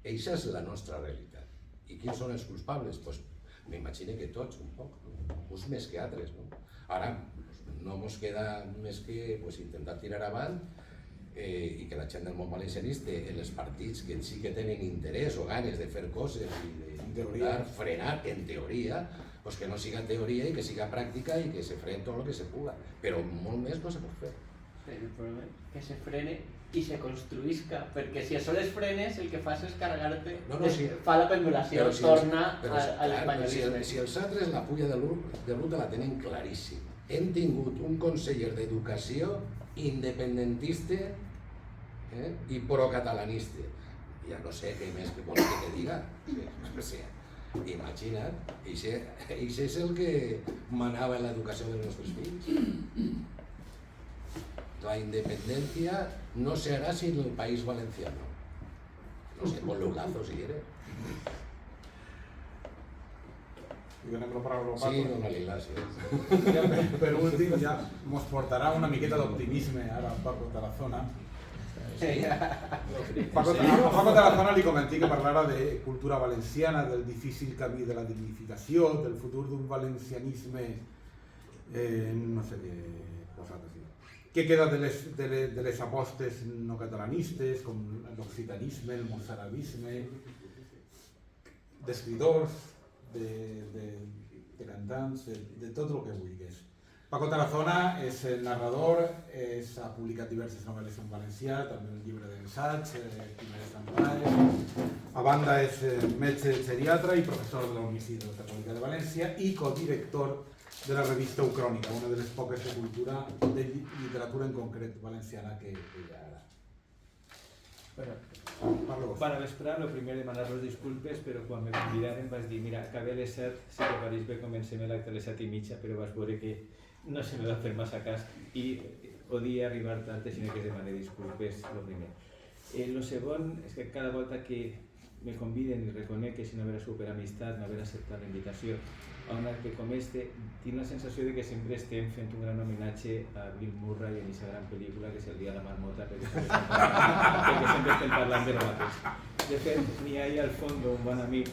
Eixa és la nostra realitat. I quins són els culpables? M'imagino que tots, un poc, uns més que altres. Ara no mos queda més que intentar tirar avant i que la gent del món valencianista, en els partits que sí que tenen interès o ganes de fer coses i d'intentar frenar, en teoria, que no siga teoria i que siga pràctica i que se freni tot el que se puga. Però molt més no se pot fer. El problema és que se frene i se construïsca, perquè si això les frenes el que fas és carregar-te, fa la pendulació, torna a l'espanyolisme. Si els altres la fulla de ruta la tenen claríssim. Hem tingut un conseller d'Educació independentista i procatalanista. Ja no sé què més que vols que te diga. Imagina't, això és el que manava en l'educació dels nostres fills. La independencia no se hará sin el país valenciano. No sé, ponle un lazo si quiere. I donem la paraula al Sí, Paco. dona-li gràcies. Per últim, ja mos portarà una miqueta d'optimisme ara al Paco Tarazona. A Paco Tarazona li comenté que parlara de cultura valenciana, del difícil camí de la dignificació, del futur d'un valencianisme, no sé què posat així. Què queda de les apostes no catalanistes, com l'occitanisme, el mossarabisme, d'escriptors, de cantants, de tot el que vulguis. Paco Tarazona és narrador, ha publicat diverses novel·les en valencià, també un llibre d'ensaig, Quimeres Temporades. A banda és metge geriatra i professor de la Universitat Catòlica de València i codirector de la revista Ucrònica, una de les poques de cultura, de literatura en concret valenciana que hi ha ara. Para vesprà, el primer demanar-los disculpes, però quan me convidaren vaig dir, mira, acabé a les 7, si te pareix bé comencem l'acte a les 7:30, però vas veure que no se me va fer massa cas i podia arribar tard, sinó que demané disculpes, el primer. El segon és que cada volta que me conviden i reconec que si no haver sigut per amistat, no haver acceptat la invitació a un acte com este, tinc la sensació de que sempre estem fent un gran homenatge a Bill Murray en aquesta gran pel·lícula que és El dia de la marmota, perquè sempre estem parlant de lo mateix. De fet, n'hi ha al fons un bon amic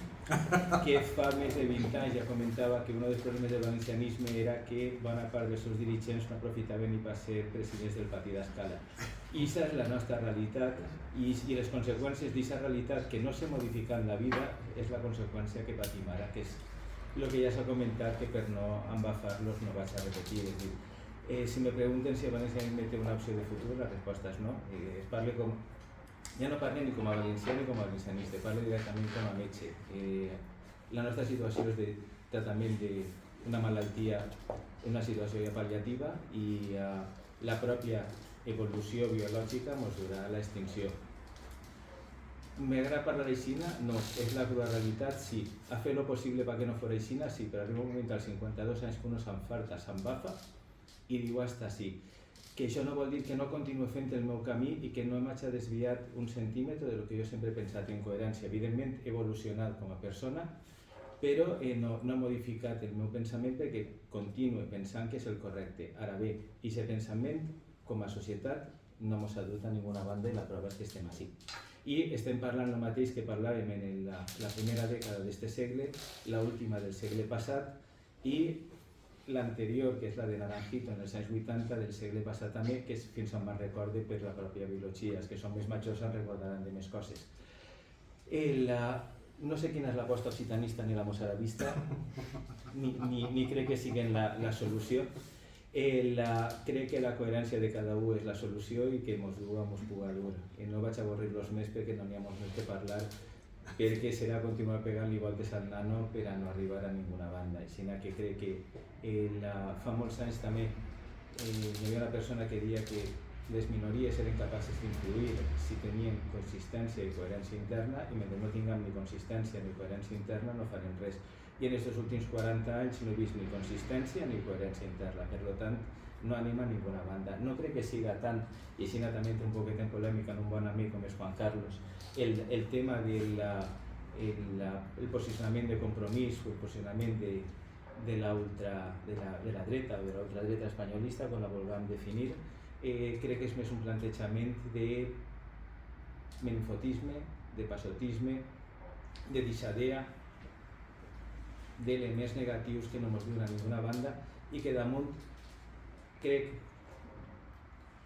que fa més de 20 anys ja comentava que un dels problemes del valencianisme era que bona part dels seus dirigents no aprofitaven ni per ser presidents del Partit d'Escala. I aquesta és la nostra realitat i les conseqüències d'aquesta realitat que no s'ha modificat en la vida és la conseqüència que patim ara, que és el que ja s'ha comentat, que per no embafar-los no vaig a repetir. És dir, si me pregunten si el valencianisme té una opció de futur, la resposta és no. Ja no parlo ni com a valencià ni com a valencianista, parlo directament com a metge. La nostra situació és de tractament d'una malaltia, una situació ja pal·liativa i la pròpia evolució biològica ens durà a l'extinció. M'agrada parlar d'aixina? No, és la crua realitat, sí. Ha fet el possible perquè no fos aixina? Sí, però arriba un moment als 52 anys que uno s'enfarta, s'embafa i diu hasta sí. Que això no vol dir que no continuï fent el meu camí i que no m'hagi desviat un centímetre del que jo sempre he pensat en coherència. Evidentment, he evolucionat com a persona, però no he modificat el meu pensament perquè continuo pensant que és el correcte. Ara bé, aquest pensament, com a societat, no ens ha dut a ninguna banda i la prova és que estem així. I estem parlant el mateix que parlàvem en la primera dècada d'aquest segle, l'última del segle passat i l'anterior, que és la de Naranjito en els anys 80 del segle passat també, que és fins on me'n recorde per la pròpia biologia. Els que són més majors se'n recordaran de més coses. No sé quina és l'aposta occitanista ni la mossarabista, ni crec que siguin la solució. Crec que la coherència de cada un és la solució i que ens ho puga dur. I no vaig avorrir-los més perquè no n'hi ha més que parlar, perquè serà continuar pegant-li voltes al nano per a no arribar a ninguna banda. Així que crec que fa molts anys també hi havia una persona que deia que les minories eren capaces d'influir si tenien consistència i coherència interna, i mentre no tinguem ni consistència ni coherència interna no farem res. I en aquests últims 40 anys no he vist ni consistència ni coherència interna, per tant no anima a ninguna banda. No crec que siga tant, i així també entra un poquet en polèmica en un bon amic com és Juan Carlos, el tema del posicionament de Compromís o el posicionament de la dreta o de la ultradreta espanyolista, quan la vulguem definir. Crec que és més un plantejament de menfotisme, de passotisme, de deixadea, d'elements negatius que no ens duen a ninguna banda, i que damunt crec,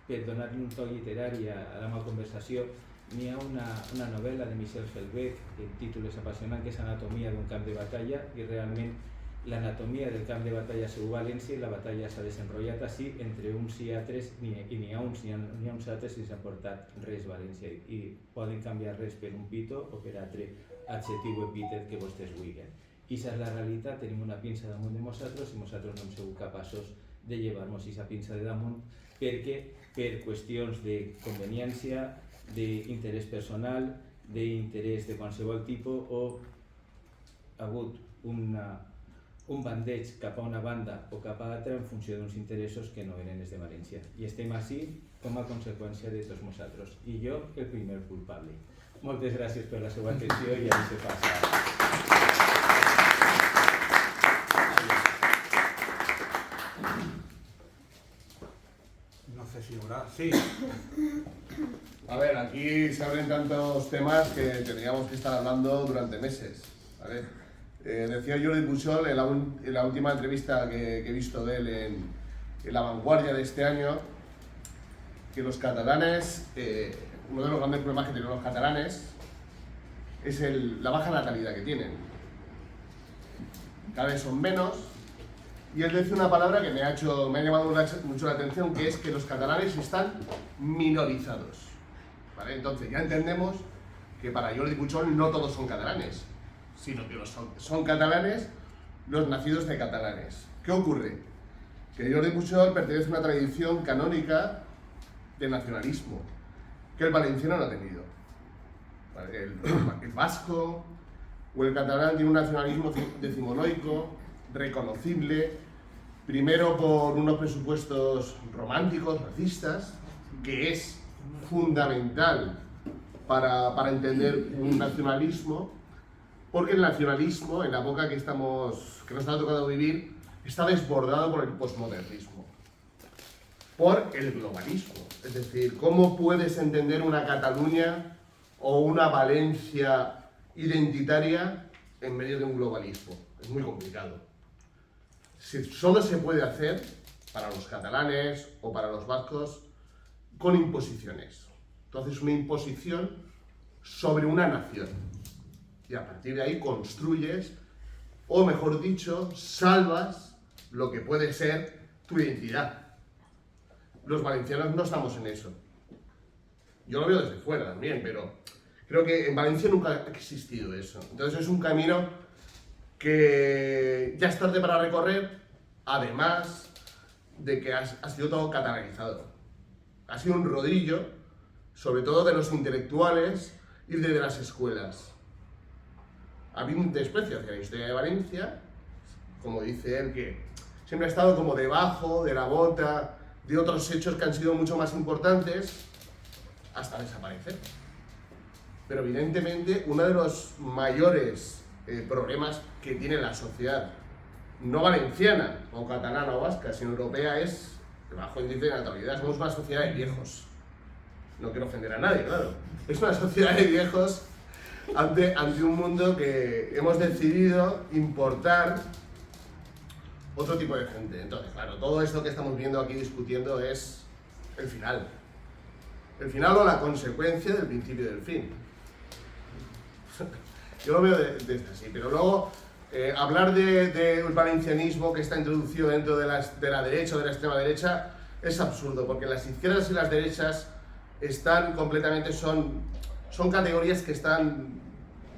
per donar-li un to literari a la meva conversació, n'hi ha una novel·la de Michel Houellebecq, que el títol és apassionant, que és Anatomia d'un camp de batalla, i realment l'anatomia del camp de batalla s'ho València, i la batalla s'ha desenrotllat així entre uns i altres, i n'hi ha uns altres i s'ha portat res València, i poden canviar res per un pito o per altre adjectiu o epítet que vostès vulguin. I aquesta és la realitat, tenim una pinça damunt de nosaltres i nosaltres no hem sigut capaços de llevar-nos aquesta pinça de damunt, perquè per qüestions de conveniència, d'interès personal, d'interès de qualsevol tipus, ha hagut un bandeig cap a una banda o cap a l'altra en funció d'uns interessos que no eren els de València. I estem així com a conseqüència de tots nosaltres. I jo, el primer culpable. Moltes gràcies per la seva atenció i ara se passa. No sé si habrá. Sí. A ver, aquí se abren tantos temas que tendríamos que estar hablando durante meses. ¿Vale? Decía Jordi Pujol en la última entrevista que he visto de él en La Vanguardia de este año, que los catalanes, uno de los grandes problemas que tienen los catalanes es la baja natalidad que tienen. Cada vez son menos, y él dice una palabra que me ha llamado mucho la atención, que es que los catalanes están minorizados. ¿Vale? Entonces ya entendemos que para Jordi Pujol no todos son catalanes, sino que son catalanes los nacidos de catalanes. ¿Qué ocurre? Que Jordi Pujol pertenece a una tradición canónica de nacionalismo que el valenciano no ha tenido. ¿Vale? El vasco o el catalán tiene un nacionalismo decimonónico, reconocible, primero por unos presupuestos románticos, racistas, que es fundamental para entender un nacionalismo, porque el nacionalismo, en la época que nos ha tocado vivir, está desbordado por el posmodernismo, por el globalismo. Es decir, ¿cómo puedes entender una Cataluña o una Valencia identitaria en medio de un globalismo? Es muy complicado. Solo se puede hacer para los catalanes o para los vascos con imposiciones. Entonces, una imposición sobre una nación. Y a partir de ahí construyes, o mejor dicho, salvas lo que puede ser tu identidad. Los valencianos no estamos en eso. Yo lo veo desde fuera también, pero creo que en Valencia nunca ha existido eso. Entonces es un camino que ya es tarde para recorrer, además de que ha sido todo catalanizado. Ha sido un rodillo, sobre todo de los intelectuales y de las escuelas. Ha habido un desprecio hacia la historia de Valencia, como dice él, que siempre ha estado como debajo de la bota de otros hechos que han sido mucho más importantes, hasta desaparecer. Pero evidentemente uno de los mayores problemas que tiene la sociedad, no valenciana o catalana o vasca, sino europea, es el bajo índice de natalidad. Somos una sociedad de viejos. No quiero ofender a nadie, claro. Es una sociedad de viejos ante un mundo que hemos decidido importar otro tipo de gente. Entonces, claro, todo esto que estamos viendo aquí discutiendo es el final. El final o la consecuencia del principio y del fin. Yo lo veo desde así, pero luego hablar del valencianismo que está introducido dentro de la derecha o de la extrema derecha es absurdo, porque las izquierdas y las derechas están completamente, son categorías que están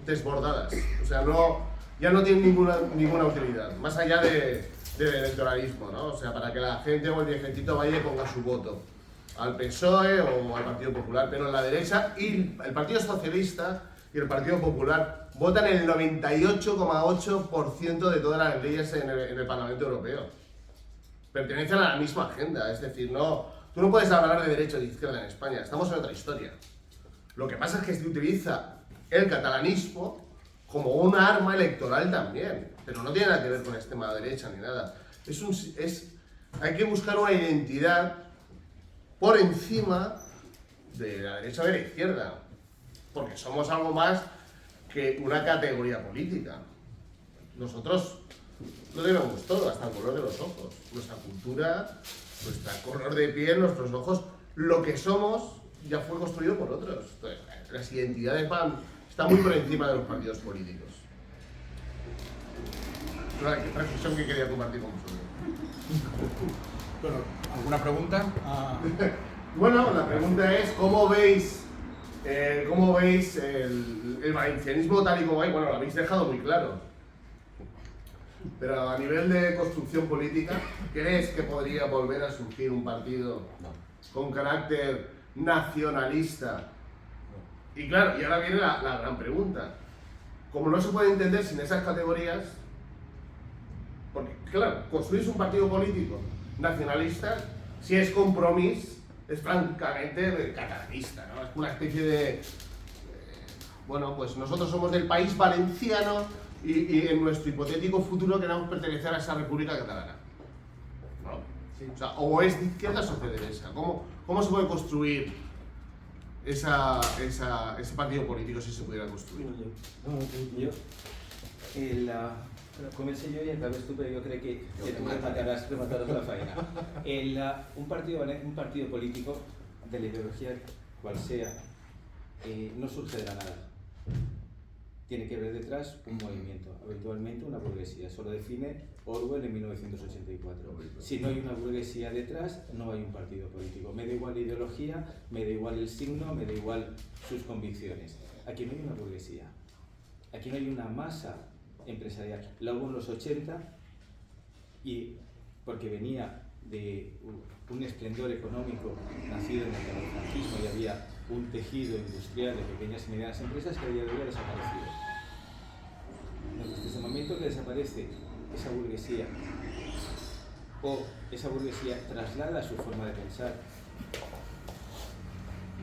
desbordadas, o sea, ya no tienen ninguna utilidad, más allá del electoralismo, ¿no? O sea, para que la gente o el viejecito vaya y ponga su voto al PSOE o al Partido Popular, pero la derecha y el Partido Socialista y el Partido Popular votan el 98,8% de todas las leyes en el Parlamento Europeo. Pertenecen a la misma agenda, es decir, tú no puedes hablar de derecha o de izquierda en España, estamos en otra historia. Lo que pasa es que se utiliza el catalanismo como una arma electoral también, pero no tiene nada que ver con extrema derecha ni nada. Hay que buscar una identidad por encima de la derecha o de la izquierda, porque somos algo más que una categoría política. Nosotros lo tenemos todo, hasta el color de los ojos, nuestra cultura, nuestro color de piel, nuestros ojos, lo que somos ya fue construido por otros. Entonces, las identidades están muy por encima de los partidos políticos. Es una reflexión que quería compartir con vosotros. Bueno, ¿alguna pregunta? Bueno, la pregunta es, ¿cómo veis el valencianismo tal y como hay? Bueno, lo habéis dejado muy claro. Pero a nivel de construcción política, ¿crees que podría volver a surgir un partido con carácter nacionalista? Y claro, y ahora viene la gran pregunta. Como no se puede entender sin esas categorías, porque claro, construir un partido político nacionalista, si es Compromís, es francamente catalanista, ¿no? Es una especie de... bueno, pues nosotros somos del país valenciano y en nuestro hipotético futuro queremos pertenecer a esa República Catalana, ¿no? Sí. O sea, o es de izquierdas o de derecha. ¿Cómo se puede construir ese partido político si se pudiera construir? Comencé yo y acabes tú, pero yo creo que tú rematarás la faena. Un partido político, de la ideología cual sea, no surge de la nada. Tiene que haber detrás un movimiento, habitualmente una burguesía. Eso lo define Orwell en 1984. Si no hay una burguesía detrás, no hay un partido político. Me da igual la ideología, me da igual el signo, me da igual sus convicciones. Aquí no hay una burguesía. Aquí no hay una masa empresarial. La hubo en los 80 y porque venía de un esplendor económico nacido en el neofranquismo y había un tejido industrial de pequeñas y medianas empresas que a día de hoy ha desaparecido. Desde el momento que desaparece esa burguesía o esa burguesía traslada su forma de pensar,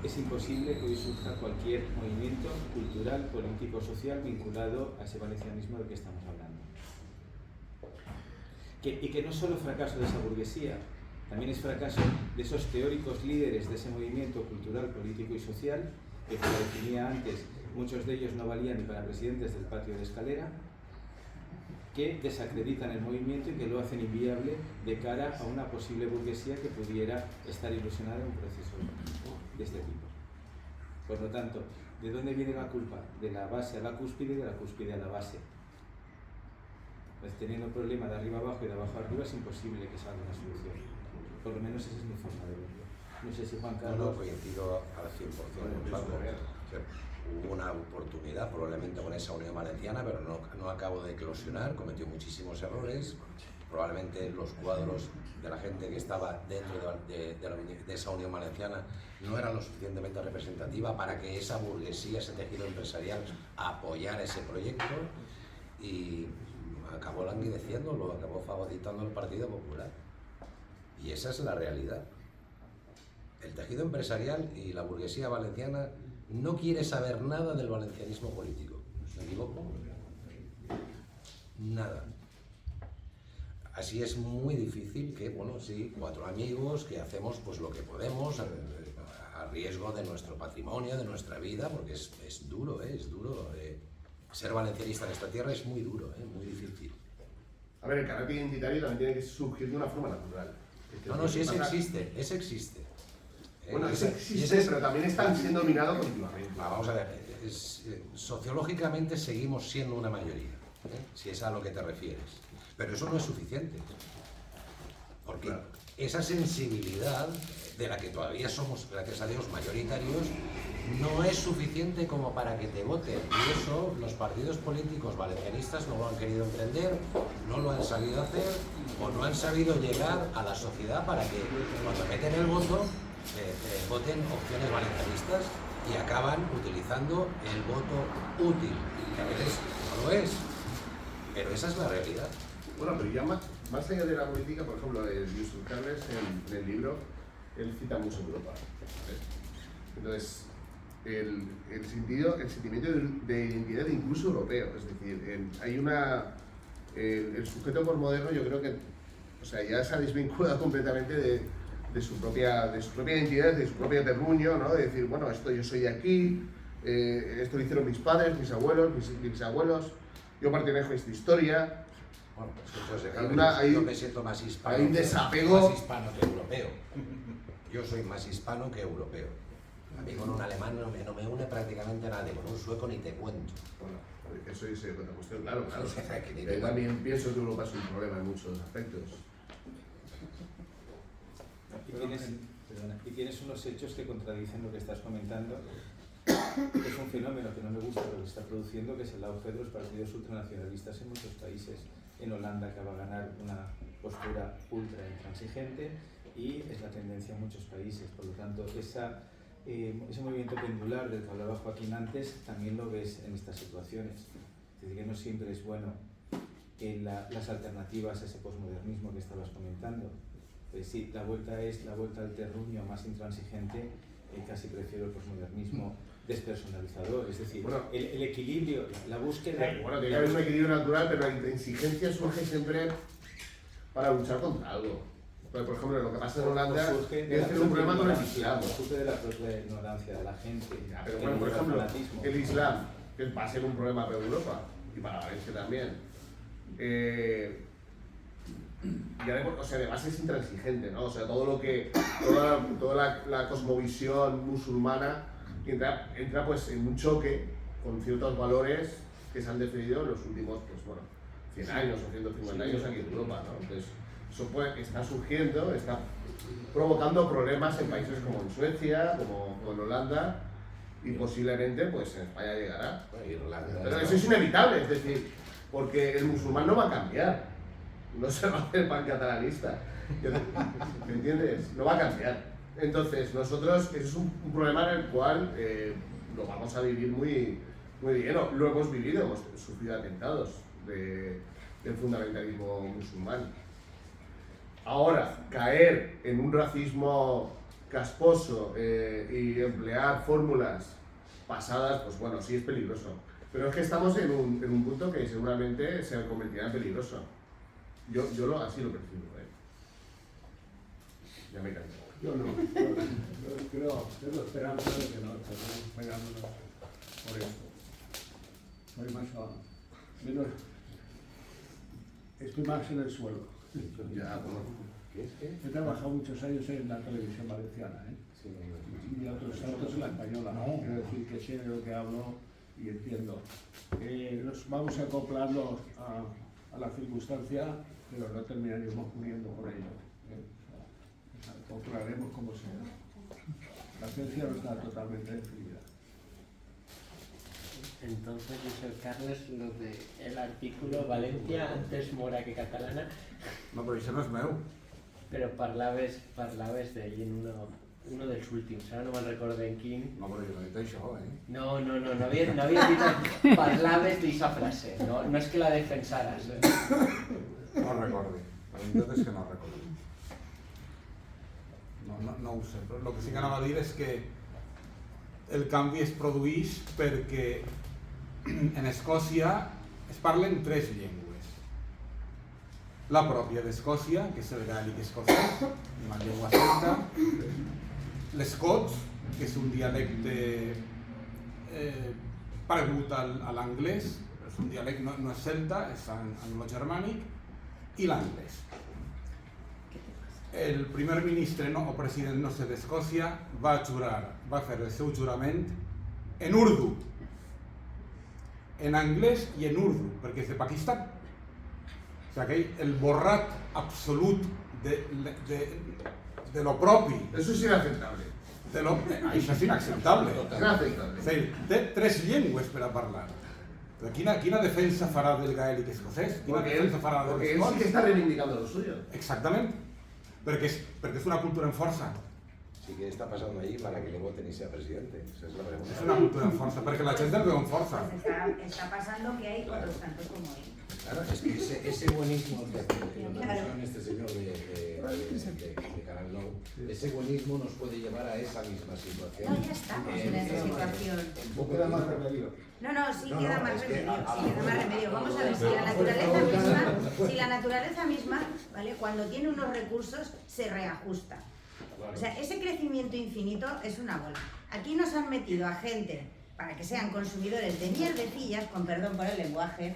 es imposible que hoy surja cualquier movimiento cultural, político, social vinculado a ese valencianismo del que estamos hablando. Y que no es solo fracaso de esa burguesía, también es fracaso de esos teóricos líderes de ese movimiento cultural, político y social, que como definía antes, muchos de ellos no valían ni para presidentes del patio de Escalera, que desacreditan el movimiento y que lo hacen inviable de cara a una posible burguesía que pudiera estar ilusionada en un proceso de este tipo. Por lo tanto, ¿de dónde viene la culpa? De la base a la cúspide y de la cúspide a la base. Pues teniendo un problema de arriba abajo y de abajo arriba es imposible que salga una solución. Por lo menos esa es mi forma de verlo. No sé si Juan Carlos... No, coincido al 100%. Hubo una oportunidad probablemente con esa Unión Valenciana, pero no acabó de eclosionar, cometió muchísimos errores. Probablemente los cuadros de la gente que estaba dentro de esa Unión Valenciana no eran lo suficientemente representativa para que esa burguesía, ese tejido empresarial apoyara ese proyecto y acabó languideciendo, lo acabó fagocitando el Partido Popular. Y esa es la realidad. El tejido empresarial y la burguesía valenciana no quiere saber nada del valencianismo político. ¿Me equivoco? Nada. Así es muy difícil que, bueno, sí, 4 amigos que hacemos pues lo que podemos a riesgo de nuestro patrimonio, de nuestra vida, porque es duro, es duro. Ser valencianista en esta tierra es muy duro, muy difícil. A ver, el carácter identitario también tiene que surgir de una forma natural. No, sí, ese existe. Bueno, ese existe, pero también está siendo dominado continuamente. Vamos a ver, sociológicamente seguimos siendo una mayoría. si es a lo que te refieres. Pero eso no es suficiente. Porque Claro. esa sensibilidad de la que todavía somos, gracias a Dios, mayoritarios, no es suficiente como para que te voten. Y eso los partidos políticos valencianistas no lo han querido emprender, no lo han sabido hacer o no han sabido llegar a la sociedad para que cuando meten el voto voten opciones valencianistas y acaban utilizando el voto útil, que a veces no lo es, pero esa es la realidad. Bueno, pero ya más allá de la política, por ejemplo, Yusuf Carles en el libro, él cita mucho Europa. ¿Ves? Entonces, el sentimiento de identidad incluso europeo, es decir, hay el sujeto posmoderno, yo creo que, o sea, ya se ha desvinculado completamente de su propia identidad, de su propio terruño, ¿no? De decir, bueno, yo soy de aquí, esto lo hicieron mis padres, mis abuelos, mis bisabuelos, yo pertenezco a esta historia. Bueno, pues yo me siento más hispano, hay un desapego. más hispano que europeo. Yo soy más hispano que europeo. A mí con un alemán no me une prácticamente nadie, con un sueco ni te cuento. Bueno, eso es otra cuestión, claro. Que Yo también pienso que Europa es un problema en muchos aspectos. Y tienes unos hechos que contradicen lo que estás comentando. Es un fenómeno que no me gusta, pero que está produciendo, que es el auge de los partidos ultranacionalistas en muchos países. En Holanda acaba de ganar una postura ultra intransigente y es la tendencia en muchos países. Por lo tanto, ese movimiento pendular del que hablaba Joaquín antes también lo ves en estas situaciones. Es decir, que no siempre es bueno las alternativas a ese posmodernismo que estabas comentando. Sí, la vuelta al terruño más intransigente, casi prefiero el posmodernismo despersonalizador, es decir, bueno, el equilibrio, la búsqueda... Bueno, tiene que haber un equilibrio natural, pero la intransigencia surge siempre para luchar contra algo. Por ejemplo, lo que pasa en Holanda es un problema con el Islam. Surge de la propia ignorancia de la gente. Ya, pero bueno, por ejemplo, el Islam, que va a ser un problema para Europa y para Valencia también. Y además es intransigente, ¿no? O sea, toda la cosmovisión musulmana entra pues en un choque con ciertos valores que se han defendido en los últimos, 100 años o 150 años aquí en Europa, ¿no? Entonces, eso está surgiendo, está provocando problemas en países como en Suecia, como en Holanda, y posiblemente pues en España llegará. Pero eso es inevitable, es decir, porque el musulmán no va a cambiar, no se va a hacer pancatalanista, ¿me entiendes? No va a cambiar. Entonces, nosotros, eso es un problema en el cual lo vamos a vivir muy bien, lo hemos vivido, hemos sufrido atentados del fundamentalismo musulmán. Ahora, caer en un racismo casposo y emplear fórmulas pasadas, pues bueno, sí es peligroso. Pero es que estamos en un punto que seguramente se convertirá en peligroso. Yo así lo percibo, Ya me canso. Yo creo, tengo esperanza de que no estamos pegándonos por esto. Estoy más en el suelo. Ya, bueno. He trabajado muchos años en la televisión valenciana, y otros tantos en la española. Quiero decir que sé de lo que hablo y entiendo. Nos vamos a acoplarnos a la circunstancia, pero no terminaremos muriendo por ello. Acoplaremos como sea. La ciencia no está totalmente definida. Entonces, Josep Carles, lo de el artículo Valencia antes mora que catalana. No, però això no és meu. Però parlaves d'ell en uno dels últims, ara no me'n recordo en quin. No, però jo no he dit això, No havia dit, parlaves d'aquesta frase, no és que la defensaras. No recordo, la veritat és que no recordo. No ho sé, però el que sí que anava a dir és que el canvi es produeix perquè en Escòcia es parlen 3 llengües. La pròpia d'Escòcia, que és el gàl·lic escocès, una llengua celta, l'escots, que és un dialecte paregut a l'anglès, però és un dialecte, no és celta, és anglo-germànic, i l'anglès. El primer ministre o president, no sé, d'Escòcia va fer el seu jurament en urdu. en anglès i en urdu, perquè és de Pakistan. O sigui, el borrat absolut de lo propi. Eso es inaceptable. Això és inacceptable. Inaceptable. És a dir, té 3 llengües per a parlar. Però quina defensa farà del gaèlic escocès? Quina defensa farà del Porque él sí que está reivindicando lo suyo. Exactament. Perquè és una cultura en força. Sí, ¿qué está pasando allí para que le voten y sea presidente? Esa es la pregunta. És una cultura en força, perquè la gent el veu en força. Pues está pasando que hay otros tantos como él. Claro, es que ese buenismo que menciona este señor de Canal Nou, ese buenismo nos puede llevar a esa misma situación. No, ya estamos en esa situación. No queda más remedio. No, sí queda más remedio. Vamos a ver, si la naturaleza misma, ¿vale? Cuando tiene unos recursos, se reajusta. O sea, ese crecimiento infinito es una bola. Aquí nos han metido a gente para que sean consumidores de mierdecillas, con perdón por el lenguaje,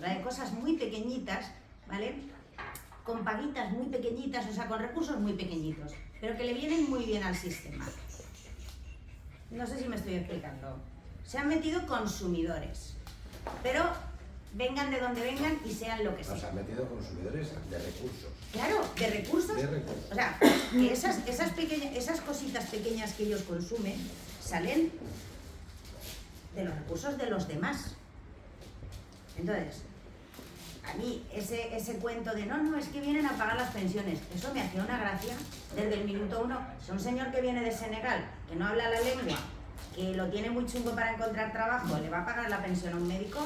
¿vale? Cosas muy pequeñitas, ¿vale? Con paguitas muy pequeñitas, o sea, con recursos muy pequeñitos, pero que le vienen muy bien al sistema. No sé si me estoy explicando. Se han metido consumidores, pero vengan de donde vengan y sean lo que sean. Nos han metido consumidores de recursos. Claro, de recursos. De recursos. O sea, que esas cositas pequeñas que ellos consumen salen de los recursos de los demás. Entonces, a mí ese cuento de no, es que vienen a pagar las pensiones, eso me hacía una gracia desde el minuto 1. Si un señor que viene de Senegal, que no habla la lengua, que lo tiene muy chungo para encontrar trabajo, le va a pagar la pensión a un médico,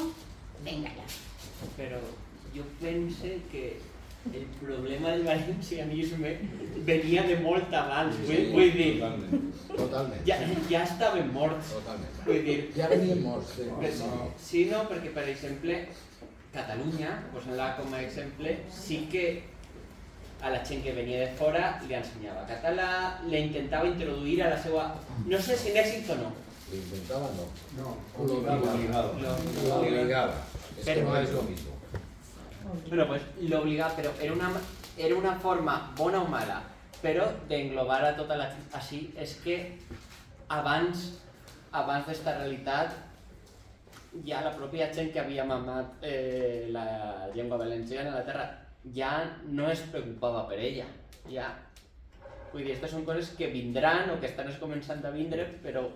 venga ya. Però jo pense que el problema del valencianisme venia de molt abans, vull dir, Totalment. ja estaven morts. Totalment. Vull dir, Ja venien morts. sí, no, perquè per exemple, Catalunya, posant-la com a exemple, sí que a la gent que venia de fora li ensenyava català, le intentava introduir a la seva... No sé si èxit o no. Lo intentaba, no. No, Lo obligaba. Lo obligaba. Es que no es lo mismo. Bueno, pues lo obligava, però era una forma bona o mala, però d'englobar a tota la gent. Així és que abans d'esta realitat ja la pròpia gent que havia mamat la llengua valenciana a la terra ja no es preocupava per ella. Ja. Vull dir, aquestes són coses que vindran o que estan començant a vindre, però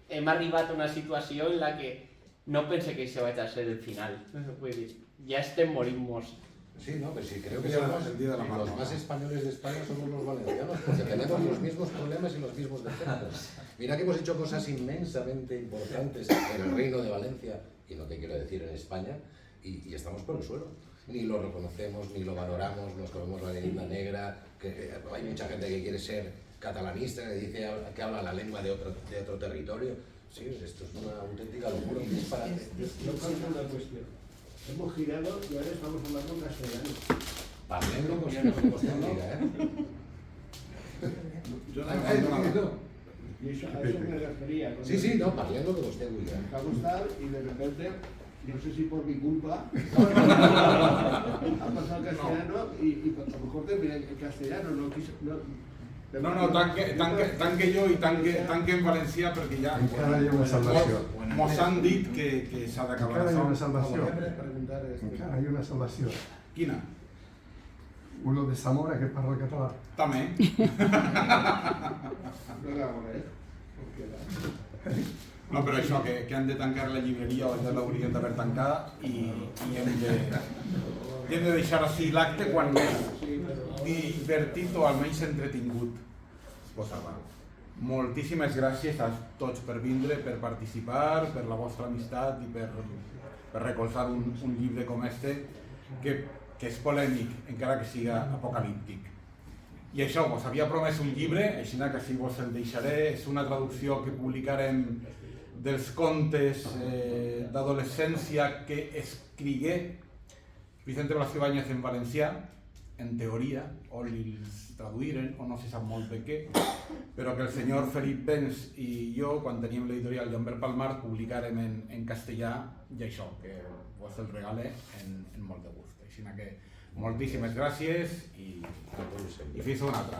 hem arribat a una situació en la que no pense que això vagi a ser el final. Vull dir, ja estem morint-nos. Sí, no, pero sí, creo que somos los más españoles de España somos los valencianos, porque tenemos los mismos problemas y los mismos defectos. Mira que hemos hecho cosas inmensamente importantes en el Reino de Valencia, y no te quiero decir en España, y estamos por el suelo. Ni lo reconocemos, ni lo valoramos, nos comemos la leyenda negra, que hay mucha gente que quiere ser catalanista, que dice que habla la lengua de otro territorio. Sí, esto es una auténtica locura, un disparate. Yo cambio una cuestión. Hemos girado y ahora estamos hablando castellano. Parlem-lo com vostè diga, Jo no. Y eso, a eso me refería. Sí, no, parlem-lo que vostè diga. Dejamos tal y de repente, no sé si por mi culpa, ha pasado al castellano y a lo mejor terminé en castellano. No, tanque jo i tanque en valencià perquè ja Encara hi ha una salvació. mos han dit que s'ha d'acabar Encara hi ha una això. salvació. preguntar Encara hi ha una salvació. Quina? Uno de Zamora que parla català. També. No la hago, No, però això, que han de tancar la llibreria o ja l'haurien d'haver tancada i hem de deixar així l'acte quan més divertit o almenys entretingut es posava. Moltíssimes gràcies a tots per vindre, per participar, per la vostra amistat i per recolzar un llibre com este que és polèmic, encara que siga apocalíptic. I això, vos havia promès un llibre, així que sí vos el deixaré, és una traducció que publicarem dels contes d'adolescència que escrigué Vicente Blas Ibáñez en valencià, en teoria, o els traduïren, o no se sap molt bé què, però que el senyor Felip Bens i jo, quan teníem l'editorial Llombert Palmar, publicarem en castellà, i això, que vos el regale en molt de gust. Així que moltíssimes gràcies i fins una altra.